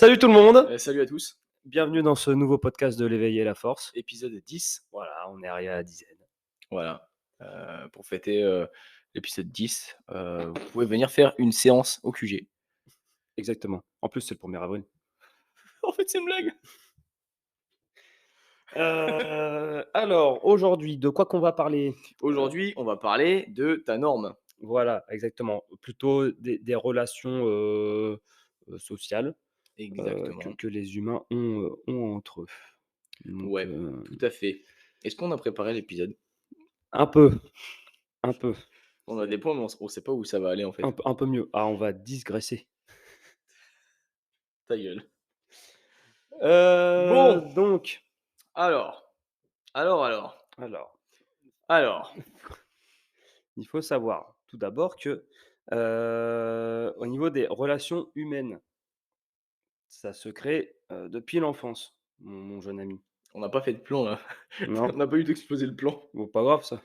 Salut tout le monde, Salut à tous, bienvenue dans ce nouveau podcast de l'éveil et la force. épisode 10, Voilà, on est arrivé à la dizaine. voilà. Pour fêter l'épisode 10, vous pouvez venir faire une séance au QG. Exactement. En plus, c'est le 1er avril. En fait, c'est une blague. Alors, aujourd'hui, de quoi qu'on va parler? Aujourd'hui, on va parler de ta norme. Voilà, exactement. Plutôt des relations sociales Exactement. que les humains ont entre eux. Donc, Ouais, tout à fait. Est-ce qu'on a préparé l'épisode? un peu, un peu, On a des points, mais on sait pas où ça va aller en fait. un peu mieux. Ah, on va digresser. Ta gueule. Bon, Donc, alors, alors, alors, alors. il faut savoir tout d'abord que, au niveau des relations humaines, ça se crée, depuis l'enfance, mon jeune ami. On n'a pas fait de plan là. On Non? n'a pas eu d'exploser le plan. Bon, pas grave ça.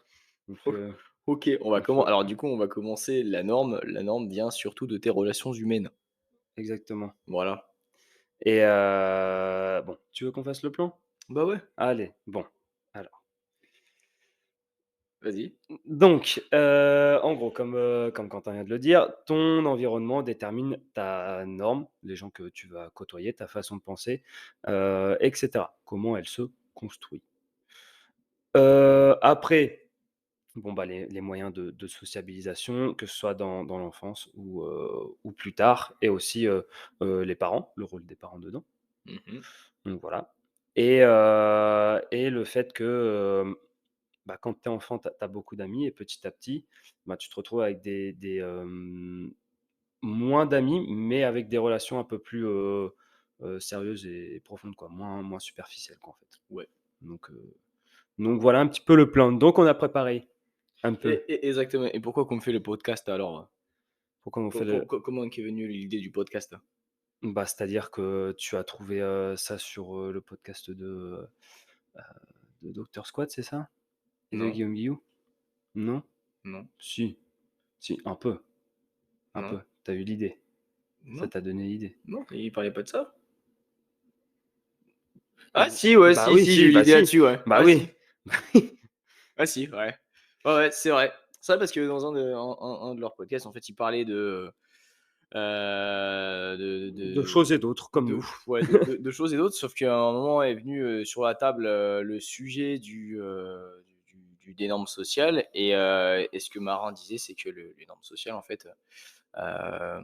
Donc, Ok, on va il faut Alors du coup, on va commencer la norme. La norme vient surtout de tes relations humaines. exactement. Voilà. Et bon, tu veux qu'on fasse le plan? Bah ouais, Allez, bon, alors vas-y. donc, en gros, comme Quentin vient de le dire, ton environnement détermine ta norme, les gens que tu vas côtoyer, ta façon de penser, et cetera. Comment elle se construit. Après, bon, bah, les moyens de sociabilisation, que ce soit dans l'enfance ou plus tard, et aussi, les parents, le rôle des parents dedans. Mmh. Donc voilà. Et le fait que, bah, quand tu es enfant, tu as beaucoup d'amis et petit à petit, bah, tu te retrouves avec moins d'amis, mais avec des relations un peu plus, sérieuses et profondes, quoi, moins superficielles, quoi, en fait. Ouais. Donc voilà un petit peu le plan. Donc on a préparé un peu. Exactement, et pourquoi qu'on fait le podcast alors? Pourquoi on Co fait co le co Comment est venue l'idée du podcast? bah, c'est-à-dire que tu as trouvé, ça sur, le podcast de Dr Squat, c'est ça? Et de Non, Guillaume Guillou? Non? non, Si, si, un peu, un non, peu. Tu as eu l'idée, ça non, t'a donné l'idée. non, il parlait pas de ça? Ah Mmh, si, ouais, bah si, oui, si, j'ai si, eu bah l'idée si, là-dessus, ouais. bah Ah oui. si, ah si, ouais. Ouais, ouais, c'est vrai. C'est vrai parce que dans un de leurs podcasts, en fait, ils parlaient De choses et d'autres, comme nous. ouais, de choses et d'autres, sauf qu'à un moment est venu, sur la table, le sujet des normes sociales, et ce que Marin disait, c'est que les normes sociales, en fait, enfin,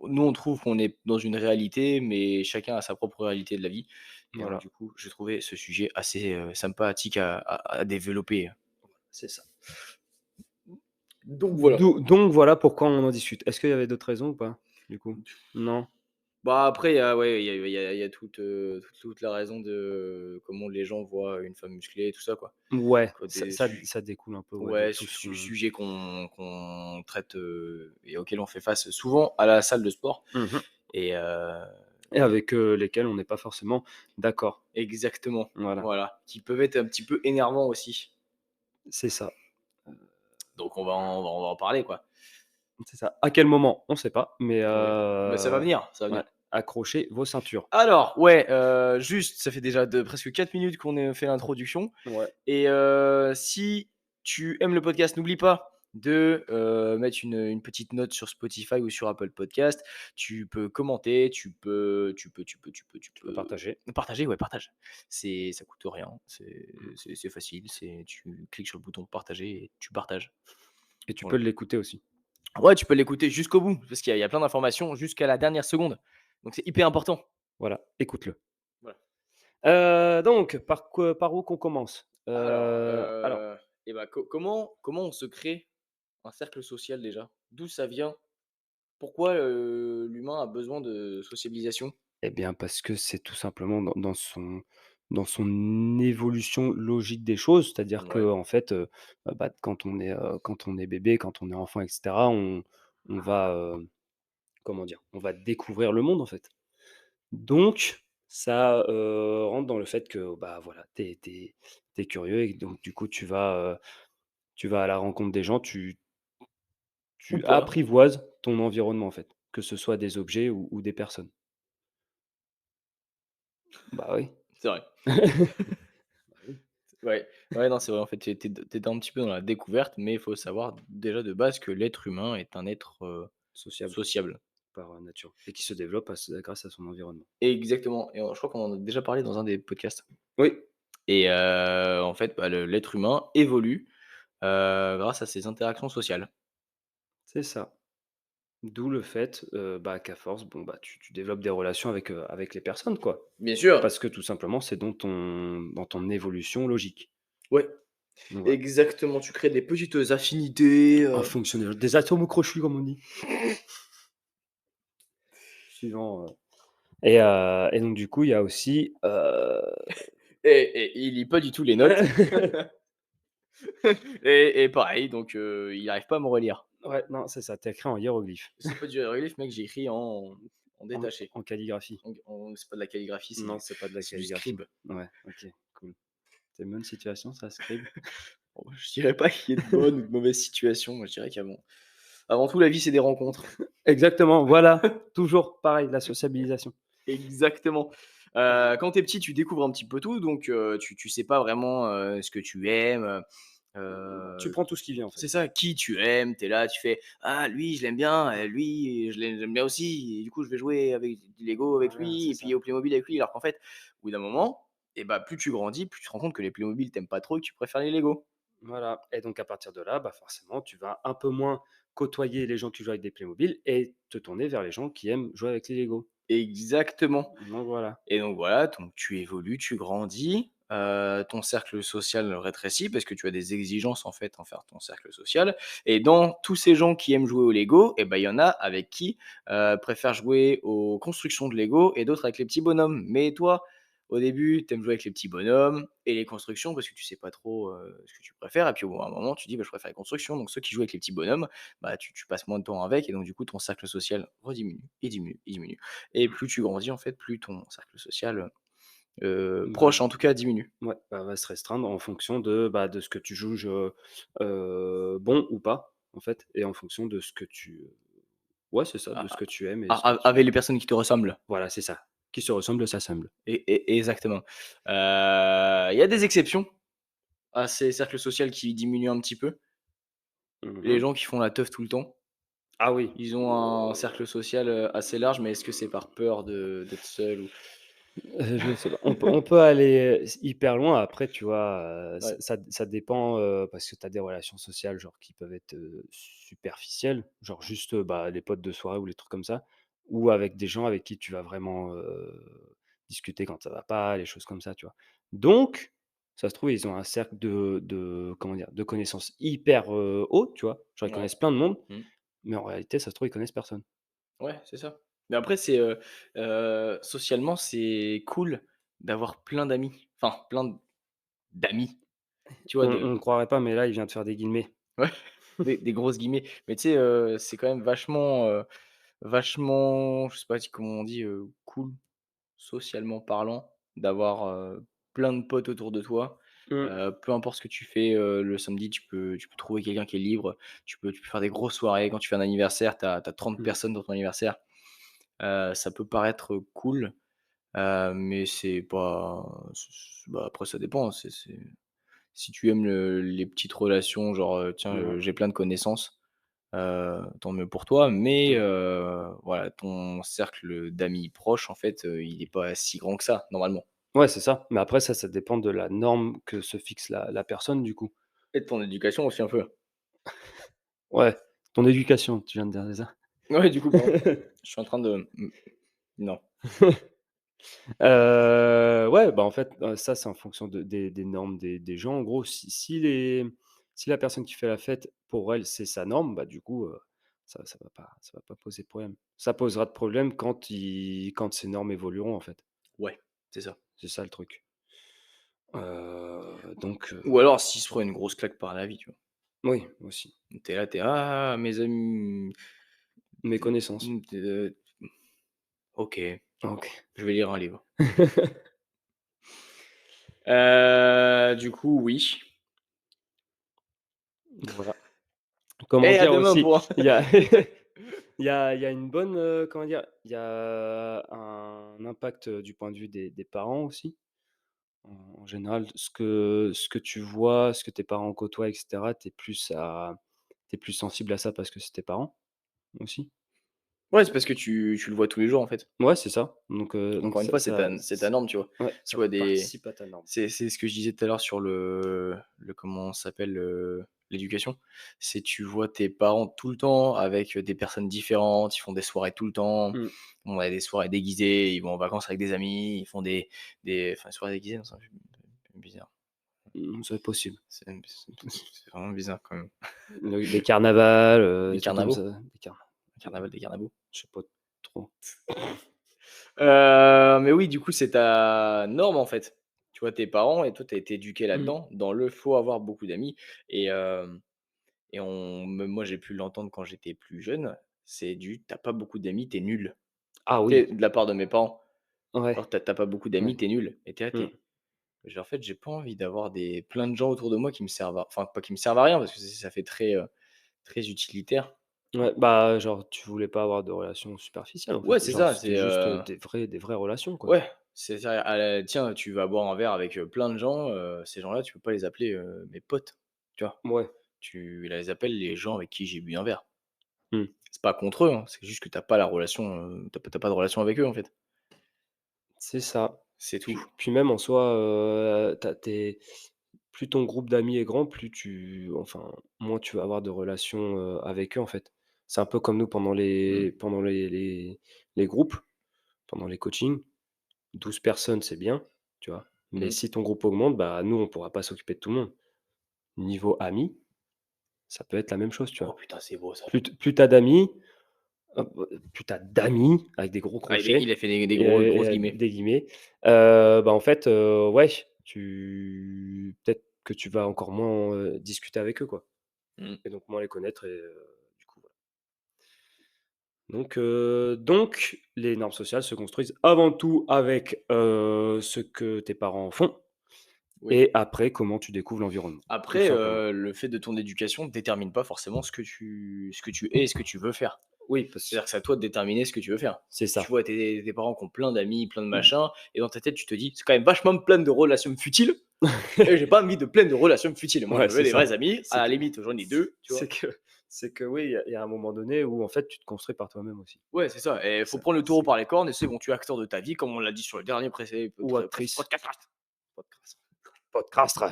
nous, on trouve qu'on est dans une réalité, mais chacun a sa propre réalité de la vie, et donc Voilà, du coup, j'ai trouvé ce sujet assez, sympathique à développer. c'est ça. Donc voilà. Donc voilà pourquoi on en discute. Est-ce qu'il y avait d'autres raisons ou pas, du coup? Non? Bah, après, il y a ouais, il y a toute la raison de comment les gens voient une femme musclée et tout ça, quoi. Ouais, Quoi ça des ça su ça découle un peu, ouais, de Ouais, tout ce qu'on sujets qu'on traite, et auxquels on fait face souvent à la salle de sport, mmh et et avec, lesquels on n'est pas forcément d'accord. exactement, Voilà, voilà, qui peuvent être un petit peu énervants aussi. c'est ça, Donc on va en parler, quoi. c'est ça. À quel moment? On sait pas, mais Ouais, bah, ça va venir, ça va ouais, venir. accrochez vos ceintures. Alors, ouais, juste, ça fait déjà de presque 4 minutes qu'on a fait l'introduction. Ouais. Et si tu aimes le podcast, n'oublie pas de, mettre une petite note sur Spotify ou sur Apple Podcast. Tu peux commenter, tu Tu peux peux partager partager, ouais, partage. Ça coûte rien, c'est facile, tu cliques sur le bouton partager et tu partages. et tu peux Voilà. l'écouter aussi. Ouais, tu peux l'écouter jusqu'au bout parce qu'il y a plein d'informations jusqu'à la dernière seconde. Donc c'est hyper important. Voilà, écoute-le. Voilà. Donc par où qu'on commence? Alors Alors, et bah, comment on se crée un cercle social déjà? D'où ça vient? Pourquoi, l'humain a besoin de sociabilisation? eh bien, parce que c'est tout simplement dans son évolution logique des choses. C'est-à-dire Ouais, qu'en fait, bah, quand on est bébé, quand on est enfant et cetera, on va, comment dire? On va découvrir le monde, en fait. Donc ça, rentre dans le fait que, bah, voilà, tu es curieux et donc du coup, tu vas à la rencontre des gens, tu ou pas. apprivoises ton environnement, en fait, que ce soit des objets ou des personnes. Bah oui. C'est vrai. Bah oui, Ouais, ouais, non, c'est vrai, en fait, tu un petit peu dans la découverte, mais il faut savoir déjà de base que l'être humain est un être, sociable sociable. par, nature et qui se développe grâce à son environnement. Exactement et je crois qu'on en a déjà parlé dans un des podcasts Oui, et en fait, bah, l'être humain évolue, grâce à ses interactions sociales. c'est ça. D'où le fait, bah, qu'à force, bon, bah, tu développes des relations avec les personnes, quoi. Bien sûr. Parce que tout simplement, c'est dans ton évolution logique. Ouais, Donc voilà. exactement, tu crées des petites, affinités, En fonction des atomes crochus, comme on dit. Suivant, et donc du coup, il y a aussi, et il lit pas du tout les notes et pareil donc il arrive pas à me relire. ouais, non, c'est ça, tu écrit en hiéroglyphes, C'est pas du hiéroglyphe mec, j'ai écrit en en détaché. en calligraphie. C'est pas de la calligraphie, Non, c'est pas de la c'est du calligraphie. scribe. Ouais, OK, cool. C'est une bonne situation ça, Scribe? Bon, je dirais pas qu'il y ait de bonnes ou de mauvaises situations, moi je dirais qu'avant tout la vie c'est des rencontres. Exactement, voilà, toujours pareil, la sociabilisation. Exactement. Quand tu es petit, tu découvres un petit peu tout donc tu sais pas vraiment, ce que tu aimes, Tu heu, prends tout ce qui vient, en c'est fait. ça, qui tu aimes, tu es là, tu fais: «Ah lui je l'aime bien, lui j'aime bien aussi et du coup je vais jouer avec du Lego avec Voilà, lui c'est et puis ça. au Playmobil avec lui». Alors qu'en fait, au bout d'un moment et bah, plus tu grandis, plus tu te rends compte que les Playmobil tu aimes pas trop et que tu préfères les Lego. Voilà et donc à partir de là, bah, forcément, tu vas un peu moins côtoyer les gens qui jouent avec des Playmobil et te tourner vers les gens qui aiment jouer avec les Lego. Exactement. Donc voilà. Et donc voilà, donc tu évolues, tu grandis, ton cercle social rétrécit parce que tu as des exigences en fait envers ton cercle social et dans tous ces gens qui aiment jouer au Lego et ben il y en a avec qui, préfèrent jouer aux constructions de Lego et d'autres avec les petits bonhommes. Mais toi, au début, tu aimes jouer avec les petits bonhommes et les constructions parce que tu sais pas trop, ce que tu préfères et puis au bout d'un moment tu dis: «Bah, je préfère les constructions». Donc ceux qui jouent avec les petits bonhommes, bah, tu passes moins de temps avec et donc du coup ton cercle social rediminue, il diminue, il diminue. Et plus tu grandis, en fait, plus ton cercle social, proche Bah, en tout cas, diminue. ouais, bah, va se restreindre en fonction de ce que tu juges, bon ou pas, en fait et en fonction de ce que ouais, c'est ça, de ce A que tu aimes et ce que a tu avec les personnes qui te ressemblent. voilà, c'est ça. Qui se ressemble s'assemble. Exactement. Il y a des exceptions à ces cercles sociaux qui diminuent un petit peu. Les Mmh. gens qui font la teuf tout le temps, Ah oui. ils ont un cercle social, assez large, mais est-ce que c'est par peur de d'être seul ou Je sais pas. On peut aller, hyper loin après, tu vois? ouais, Ça dépend, parce que tu as des relations sociales, genre, qui peuvent être, superficielles, genre juste, bah, les potes de soirée ou les trucs comme ça, ou avec des gens avec qui tu vas vraiment, discuter quand ça va pas, les choses comme ça, tu vois? Donc, ça se trouve, ils ont un cercle de comment dire? De connaissances hyper, haut, tu vois? Genre, ils ouais. connaissent plein de monde, Mmh. mais en réalité, ça se trouve, ils connaissent personne. Ouais, c'est ça. Mais après c'est, socialement, c'est cool d'avoir plein d'amis, enfin plein d'amis, tu vois? On ne croirait pas, mais là, il vient de faire des guillemets. Ouais, des grosses guillemets. Mais tu sais, c'est quand même vachement, je sais pas si comment on dit, cool, socialement parlant, d'avoir, plein de potes autour de toi. Mmh. Peu importe ce que tu fais, le samedi, tu peux trouver quelqu'un qui est libre. Tu peux faire des grosses soirées. Quand tu fais un anniversaire, tu as 30 Mmh. personnes dans ton anniversaire. Ça peut paraître cool, mais c'est pas bah, après ça dépend, c'est si tu aimes les petites relations, genre, tiens, Ouais. j'ai plein de connaissances, tant mieux pour toi, mais Ouais. voilà, ton cercle d'amis proches, en fait, il est pas si grand que ça, normalement. Ouais, c'est ça. Mais après ça dépend de la norme que se fixe la personne, du coup. Et de ton éducation aussi un peu. Ouais, ton éducation, tu viens de dire, c'est ça? Ouais, du coup, pardon, je suis en train de non. Ouais, bah, en fait, ça, c'est en fonction des normes des gens. En gros, si la personne qui fait la fête, pour elle, c'est sa norme, bah, du coup, ça va pas poser de problème. Ça posera de problème quand ces normes évolueront, en fait. Ouais, c'est ça. C'est ça le truc. Donc Ou alors s'il se prend une grosse claque par la vie, tu vois? oui, aussi. Tu es là, tu es: «Ah, mes amis, Mes connaissances. OK, OK. je vais lire un livre». Du coup, oui. Voilà. Comment Et à dire demain aussi? pour Il y a il y a une bonne, comment dire? Il y a un impact, du point de vue des parents aussi. En général, ce que tu vois, ce que tes parents côtoient et cetera, tu plus sensible à ça parce que c'est tes parents aussi. Ouais, c'est parce que tu le vois tous les jours, en fait. Ouais, c'est ça. Donc Encore une fois, c'est ta norme, tu vois? ouais, Tu ça vois des participe à ta norme. c'est ce que je disais tout à l'heure sur le comment ça s'appelle? L'éducation. C'est tu vois tes parents tout le temps avec, des personnes différentes, ils font des soirées tout le temps. Mmh. Bon, ouais, des soirées déguisées, ils vont en vacances avec des amis, ils font des enfin, soirées déguisées, non, ça fait bizarre. Mmh, c'est possible. C'est vraiment bizarre quand même. Les carnavals, Des des trucs comme ça, carnavaux? des Carnaval des carnavaux? je sais pas trop. Mais oui, du coup, c'est ta norme, en fait. Tu vois tes parents et toi, tu as été éduqué Mmh. là-dedans, dans le faut avoir beaucoup d'amis et même moi, j'ai pu l'entendre quand j'étais plus jeune, c'est du: «Tu pas beaucoup d'amis, t'es nul». Ah Tu sais, oui, de la part de mes parents. ouais, Genre: «Tu pas beaucoup ouais. d'amis, t'es nul» et tu es là, Mmh. en fait, j'ai pas envie d'avoir plein de gens autour de moi qui me servent à enfin, pas qui me servent à rien parce que ça fait très utilitaire. Ouais, bah, genre, tu voulais pas avoir de relations superficielles, en fait. Ouais, c'est Genre, ça, c'était juste, des vraies relations, quoi. ouais, c'est ça, tiens, tu vas boire un verre avec, plein de gens, ces gens-là, tu peux pas les appeler, mes potes, tu vois? Ouais. Tu les appelles les gens avec qui j'ai bu un verre. Mmh. C'est pas contre eux, hein, c'est juste que t'as pas la relation, tu pas de relation avec eux, en fait. C'est ça. C'est tout. Puis même en soi, tu as plus ton groupe d'amis est grand, moins tu vas avoir de relations, avec eux, en fait. C'est un peu comme nous Mmh. pendant les groupes, pendant les coachings. 12 personnes, c'est bien, tu vois? Mais Mmh. si ton groupe augmente, bah, nous, on pourra pas s'occuper de tout le monde. Niveau amis, ça peut être la même chose, tu Oh vois? putain, c'est beau ça. Plus tu as d'amis, plus tu as d'amis avec des gros Ah, crochets il a fait des grosses et guillemets. des guillemets, bah, en fait, ouais, tu peut-être que tu vas encore moins, discuter avec eux, quoi, Mmh. et donc moins les connaître et du coup, voilà. Donc les normes sociales se construisent avant tout avec, ce que tes parents font Oui. et après comment tu découvres l'environnement, tout Après, simplement. le fait de ton éducation ne détermine pas forcément ce que tu es et ce que tu veux faire. Oui, parce C'est-à-dire que c'est à toi de déterminer ce que tu veux faire. c'est Tu ça. vois tes parents qui ont plein d'amis, plein de machins et dans ta tête, tu te dis: «C'est quand même vachement plein de relations futiles et j'ai pas envie de plein de relations futiles. Moi, Ouais, je veux c'est des ça. vrais amis, à C'est la que limite, j'en ai 2, tu c'est vois?» que c'est que oui, il y a un moment donné où en fait tu te construis par toi-même aussi. Ouais, c'est ça et faut Ça, prendre le taureau c'est par les cornes et c'est bon, tu es acteur de ta vie comme on l'a dit sur le dernier ou actrice. podcast. Podcast. Podcastre.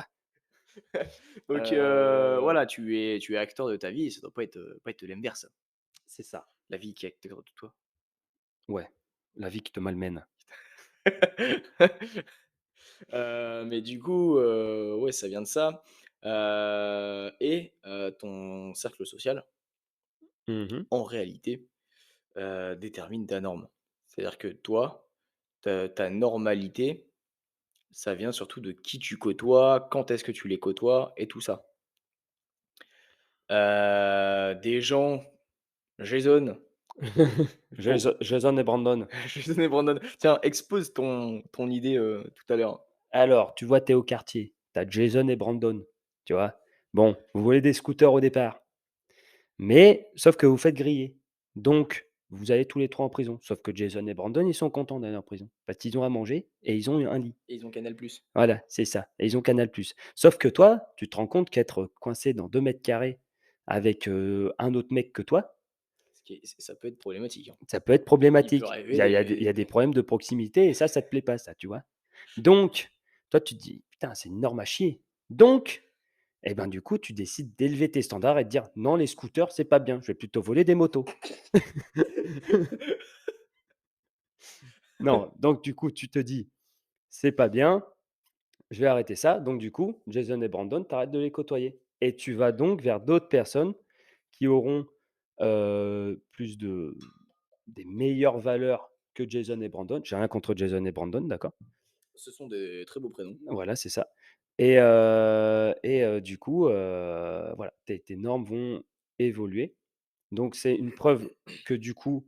Donc Heu, voilà, tu es acteur de ta vie et ça doit pas être l'inverse. c'est ça. La vie qui est acteur de toi. Ouais, la vie qui te malmène. Mais du coup, ouais, ça vient de ça, ton cercle social, Mmh mh. en réalité, détermine ta norme. C'est-à-dire que toi, ta normalité, ça vient surtout de qui tu côtoies, quand est-ce que tu les côtoies et tout ça. Des gens Jason, bon, Jason et Brandon. Jason et Brandon, tiens, expose ton idée, tout à l'heure. Alors, tu vois, tu es au quartier, tu as Jason et Brandon, tu vois? Bon, vous voulez des scooters au départ, mais sauf que vous faites griller. Donc, vous allez tous les 3 en prison. Sauf que Jason et Brandon, ils sont contents d'aller en prison parce qu'ils ont à manger et ils ont un lit. Et ils ont Canal+. Voilà, c'est ça, et ils ont Canal+. Sauf que toi, tu te rends compte qu'être coincé dans 2 mètres carrés avec, un autre mec que toi, Ce qui est ça peut être problématique, hein. ça peut être Il peut problématique. arriver Il y a des problèmes de proximité et ça te plaît pas ça, tu vois? Donc, toi, tu te dis: «Putain, c'est une norme à chier». Donc, et ben, du coup, tu décides d'élever tes standards et de dire: «Non, les scooters, c'est pas bien, je vais plutôt voler des motos». Non, donc du coup, tu te dis: «C'est pas bien, je vais arrêter ça». Donc du coup, Jason et Brandon, tu arrêtes de les côtoyer et tu vas donc vers d'autres personnes qui auront, plus de des meilleures valeurs que Jason et Brandon. J'ai rien contre Jason et Brandon, d'accord? Ce sont des très beaux prénoms. Voilà, c'est ça, du coup, voilà, tes normes vont évoluer. Donc c'est une preuve que du coup,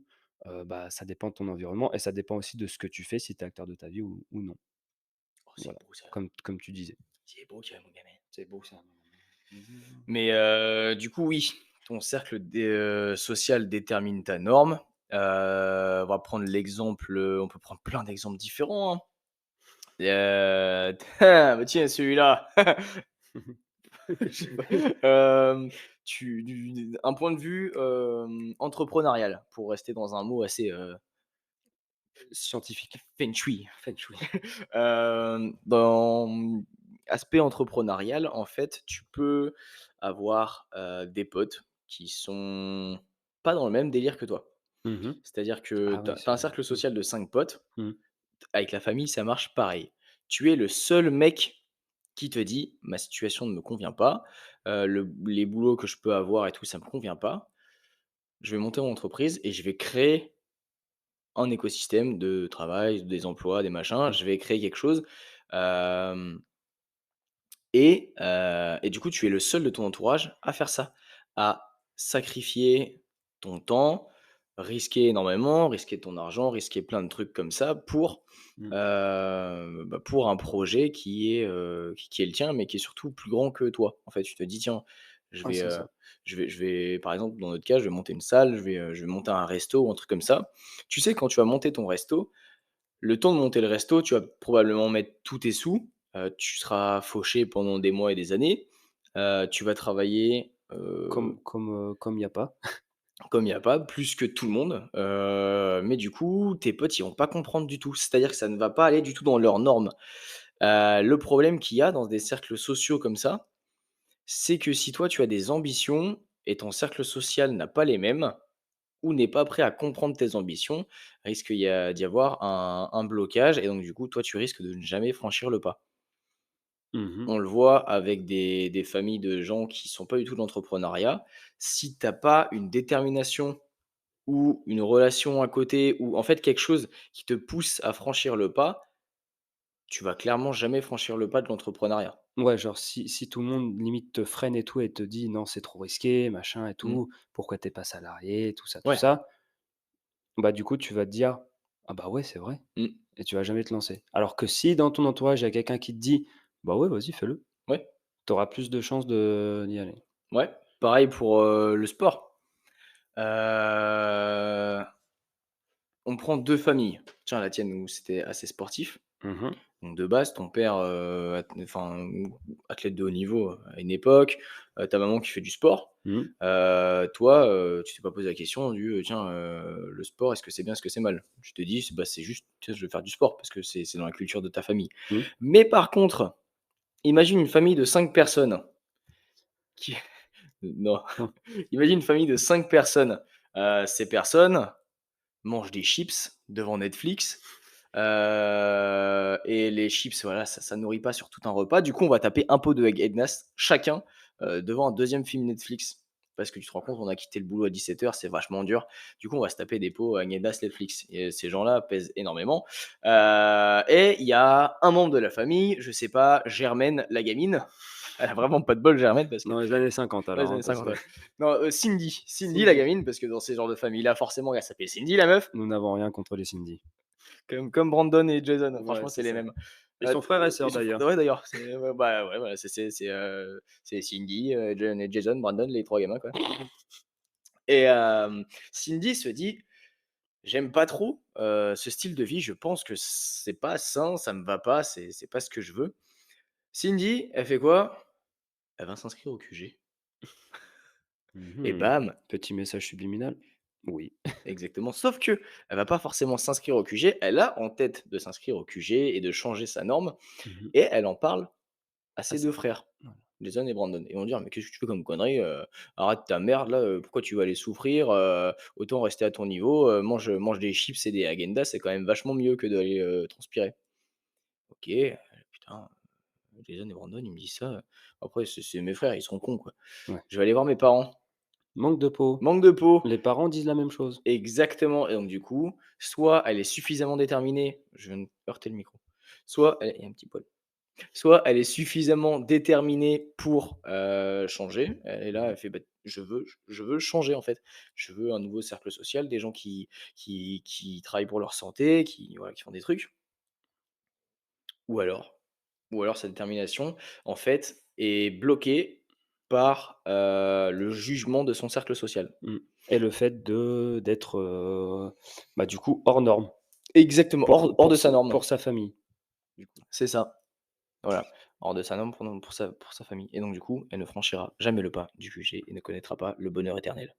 bah, ça dépend de ton environnement et ça dépend aussi de ce que tu fais, si tu es acteur de ta vie ou non. Oh, c'est Voilà, beau ça, comme tu disais. c'est beau ça, mon gamin. C'est beau ça. Mais du coup, oui, ton cercle social détermine ta norme. On va prendre l'exemple, on peut prendre plein d'exemples différents, hein. Bah, tiens celui-là. Je sais pas. Tu du un point de vue, entrepreneurial, pour rester dans un mot assez, Scientifique. feng shui. Feng shui. Dans, aspect entrepreneurial, en fait, tu peux avoir, des potes qui sont pas dans le même délire que toi. Mmh. C'est-à-dire que Ah tu oui, as c'est un cercle mmh, social de 5 potes. mmh. Avec la famille, ça marche pareil. Tu es le seul mec qui te dit: «Ma situation ne me convient pas, les boulots que je peux avoir et tout, ça me convient pas. Je vais monter mon entreprise et je vais créer un écosystème de travail, des emplois, des machins. Mmh. Je vais créer quelque chose». Hem et du coup, tu es le seul de ton entourage à faire ça, à sacrifier ton temps, risquer énormément, risquer ton argent, risquer plein de trucs comme ça Mmh. pour un projet qui est le tien, mais qui est surtout plus grand que toi. En fait, tu te dis: «Tiens, je Ah, vais, c'est heu, ça. je vais» par exemple, dans notre cas, je vais monter une salle, je vais monter un resto ou un truc comme ça. Tu sais, quand tu vas monter ton resto, le temps de monter le resto, tu vas probablement mettre tous tes sous, tu seras fauché pendant des mois et des années, tu vas travailler, Comme il y a pas. comme il y a pas, plus que tout le monde, mais du coup, tes potes, ils vont pas comprendre du tout. C'est-à-dire que ça ne va pas aller du tout dans leurs normes. Le problème qu'il y a dans des cercles sociaux comme ça, c'est que si toi tu as des ambitions et ton cercle social n'a pas les mêmes ou n'est pas prêt à comprendre tes ambitions, d'y avoir un blocage et donc du coup, toi, tu risques de ne jamais franchir le pas. Mmh. On le voit avec des familles de gens qui sont pas du tout de l'entrepreneuriat. Si tu as pas une détermination ou une relation à côté ou en fait quelque chose qui te pousse à franchir le pas, tu vas clairement jamais franchir le pas de l'entrepreneuriat. Ouais, genre si tout le monde limite te freine et tout et te dit: «Non, c'est trop risqué, machin et Mmh. tout, pourquoi tu es pas salarié?» tout Ouais. ça, bah, du coup, tu vas te dire: «Ah bah, ouais, c'est vrai» Mmh. et tu vas jamais te lancer. Alors que si dans ton entourage, il y a quelqu'un qui te dit: «Bah, ouais, vas-y, fais-le», Ouais. tu auras plus de chances de d'y aller. Ouais. Pareil pour, le sport. Heu On prend 2 familles. Tiens, la tienne où c'était assez sportif. Mmh. Donc de base, ton père, athlète de haut niveau, à une époque, ta maman qui fait du sport. Mmh. Toi, tu t'es pas posé la question du, «Tiens, le sport, est-ce que c'est bien, est-ce que c'est mal?» Tu te dis: «Bah, c'est juste, tiens, je veux faire du sport» parce que c'est dans la culture de ta famille. Mmh. Mais par contre, imagine une famille de 5 personnes qui non, Mmh. imagine une famille de 5 personnes. Ces personnes mange des chips devant Netflix, et les chips, voilà, ça nourrit pas sur tout un repas. Du coup, on va taper un pot de Häagen-Dazs chacun, devant un deuxième film Netflix. Parce que tu te rends compte, on a quitté le boulot à 17 h, c'est vachement dur. Du coup, on va se taper des pots Häagen-Dazs Netflix et ces gens-là pèsent énormément. Et il y a un membre de la famille, je sais pas, Germaine, la gamine. Elle a vraiment pas de bol Germaine parce que Dans les années 50 ouais, les alors, hein, années parce 50, que ouais. Non, Cindy la Cindy. gamine, parce que dans ces genres de familles-là, forcément, elle s'appelle Cindy la meuf, Nous n'avons rien contre les Cindy. comme Brandon et Jason, Ouais, franchement, c'est c'est les ça. mêmes. Ils sont frères et Ils sœurs sont d'ailleurs. ouais, d'ailleurs, c'est ouais, bah, ouais, voilà, c'est Cindy, Jon et Jason, Brandon, les 3 gamins, quoi. Et Cindy se dit: «J'aime pas trop, ce style de vie, je pense que c'est pas sain, ça me va pas, c'est pas ce que je veux». Cindy, elle fait quoi? Elle va s'inscrire au QG et Mmh. bam! Petit message subliminal? Oui. Exactement, sauf que elle va pas forcément s'inscrire au QG, elle a en tête de s'inscrire au QG et de changer sa norme Mmh mh. et elle en parle à Ah ses c'est 2 frères, voilà. Jason et Brandon. Ils vont dire: «Mais qu'est-ce que tu fais comme connerie, arrête ta merde là, pourquoi tu vas aller souffrir, autant rester à ton niveau, mange des chips et des Häagen-Dazs, c'est quand même vachement mieux que d'aller, transpirer». OK, putain, Jason et Brandon, ils me disent ça, après c'est mes frères, ils sont cons, quoi. Ouais. Je vais aller voir mes parents. Manque de peau. Manque de peau. Les parents disent la même chose. Exactement et donc du coup, soit elle est suffisamment déterminée je viens de heurter le micro. Soit elle il y a un petit poil. Soit elle est suffisamment déterminée pour, changer. Elle est Mmh là, mh. elle fait: «Bah, je veux changer en fait. Je veux un nouveau cercle social, des gens qui travaillent pour leur santé, qui voilà, qui font des trucs». Ou alors ou alors sa détermination en fait est bloquée par, le jugement de son cercle social. Mmh et le fait d'être, bah, du coup, hors norme Exactement, hors de sa norme, pour sa famille, du coup. c'est ça, voilà. Hors de sa norme pour sa famille et donc du coup, elle ne franchira jamais le pas du QG et ne connaîtra pas le bonheur éternel.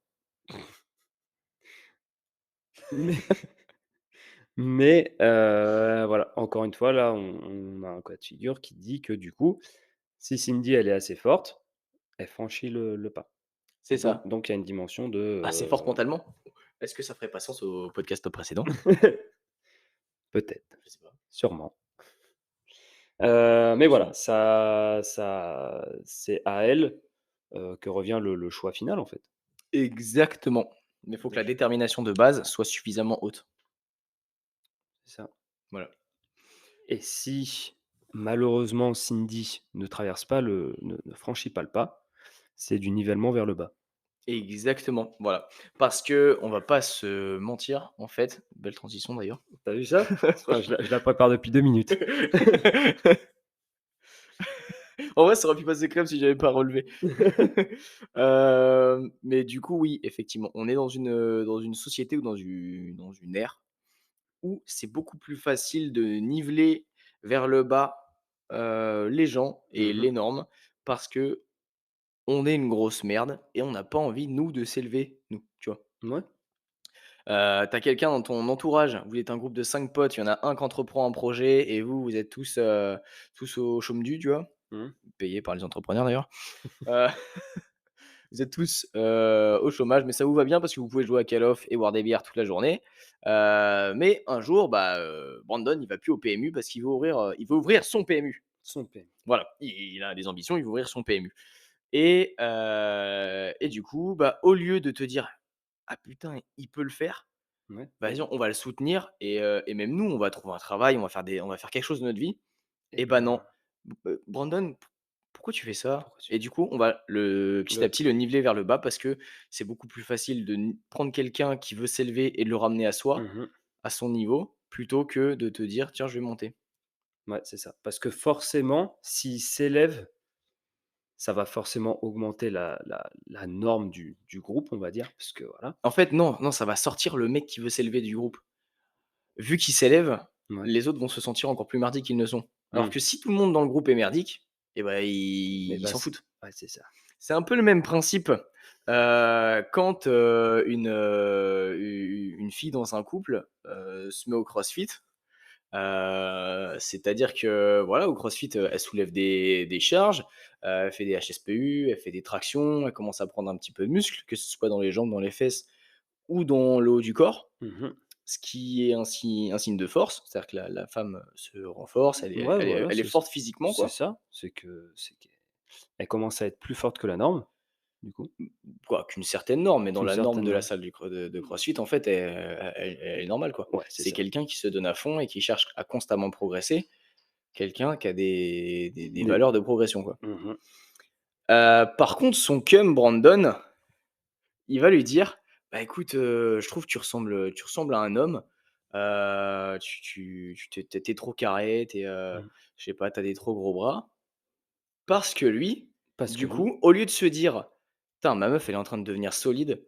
Mais voilà, encore une fois, là, on a un cas de figure qui dit que, du coup, si Cindy, elle est assez forte, elle franchit le pas. C'est ça. Donc il y a une dimension de, Assez forte mentalement? Est-ce que ça ferait pas sens au podcast précédent? peut-être, Je sais pas. sûrement. Mais voilà, Sûrement. ça c'est à elle, que revient le choix final, en fait. Exactement. Mais il faut que la détermination de base soit suffisamment haute. C'est ça. Voilà. Et si, malheureusement, Cindy ne traverse pas ne franchit pas le pas, c'est du nivellement vers le bas. Exactement, voilà. Parce que on va pas se mentir, en fait, belle transition d'ailleurs. Tu as vu ça? Putain, je la prépare depuis 2 minutes. En vrai, ça aurait pu passer crème si j'avais pas relevé. Mais du coup, oui, effectivement, on est dans une société ou dans une ère où c'est beaucoup plus facile de niveler vers le bas, les gens et Mmh. les normes parce que on est une grosse merde et on n'a pas envie, nous, de s'élever, nous, tu vois? Ouais. Tu quelqu'un dans ton entourage, vous êtes un groupe de 5 potes, il y en a un qui entreprend un projet et vous, vous êtes tous au chôme-du, tu vois? Mmh. Payés par les entrepreneurs d'ailleurs. Heu, Vous êtes tous, au chômage, mais ça vous va bien parce que vous pouvez jouer à Call of et boire des bières toute la journée. Mais un jour, bah, Brandon, il va plus au PMU parce qu'il veut ouvrir son PMU. Son P. Voilà, il a des ambitions, il veut ouvrir son PMU et du coup, bah, au lieu de te dire: «Ah putain, il peut le faire», Ouais. vas-y, on va le soutenir et même nous, on va trouver un travail, on va faire quelque chose de notre vie. Et Et bah, ben, non. Brandon, pourquoi tu fais ça? pourquoi tu Et du coup, on va petit à le petit le niveler vers le bas parce que c'est beaucoup plus facile de prendre quelqu'un qui veut s'élever et de le ramener à soi, mmh à son niveau, plutôt que de te dire: «Tiens, je vais monter». Ouais, c'est ça. Parce que forcément, s'il s'élève, ça va forcément augmenter la norme du groupe, on va dire, parce que voilà. En fait, non, non, ça va sortir le mec qui veut s'élever du groupe. Vu qu'il s'élève, Ouais. les autres vont se sentir encore plus merdiques qu'ils ne sont. Alors Mmh. que si tout le monde dans le groupe est merdique, et ben Mais ils bah, s'en foutent. ouais, c'est ça. C'est un peu le même principe, quand, une fille dans un couple, se met au crossfit, c'est-à-dire que, voilà, au crossfit, elle soulève des charges, elle fait des HSPU, elle fait des tractions, elle commence à prendre un petit peu de muscle, que ce soit dans les jambes, dans les fesses ou dans le haut du corps. Mmh. Ce qui est un signe de force, c'est-à-dire que la femme se renforce, Ouais, voilà, elle est forte physiquement, c'est quoi. ça, c'est qu'elle commence à être plus forte que la norme, du coup, Quoi qu'une certaine norme, mais dans qu'une la norme certaine de la norme. salle de CrossFit, en fait, elle est normale, quoi. Ouais, c'est C'est ça. quelqu'un qui se donne à fond et qui cherche à constamment progresser, quelqu'un qui a des Des valeurs de progression, quoi. mmh Par contre, son cum, Brandon, il va lui dire: «Bah, écoute, je trouve que tu ressembles à un homme, tu es trop carré, Mmh. je sais pas, tu as des trop gros bras». Parce que lui, Parce que du lui coup, au lieu de se dire: «Putain, ma meuf, elle est en train de devenir solide,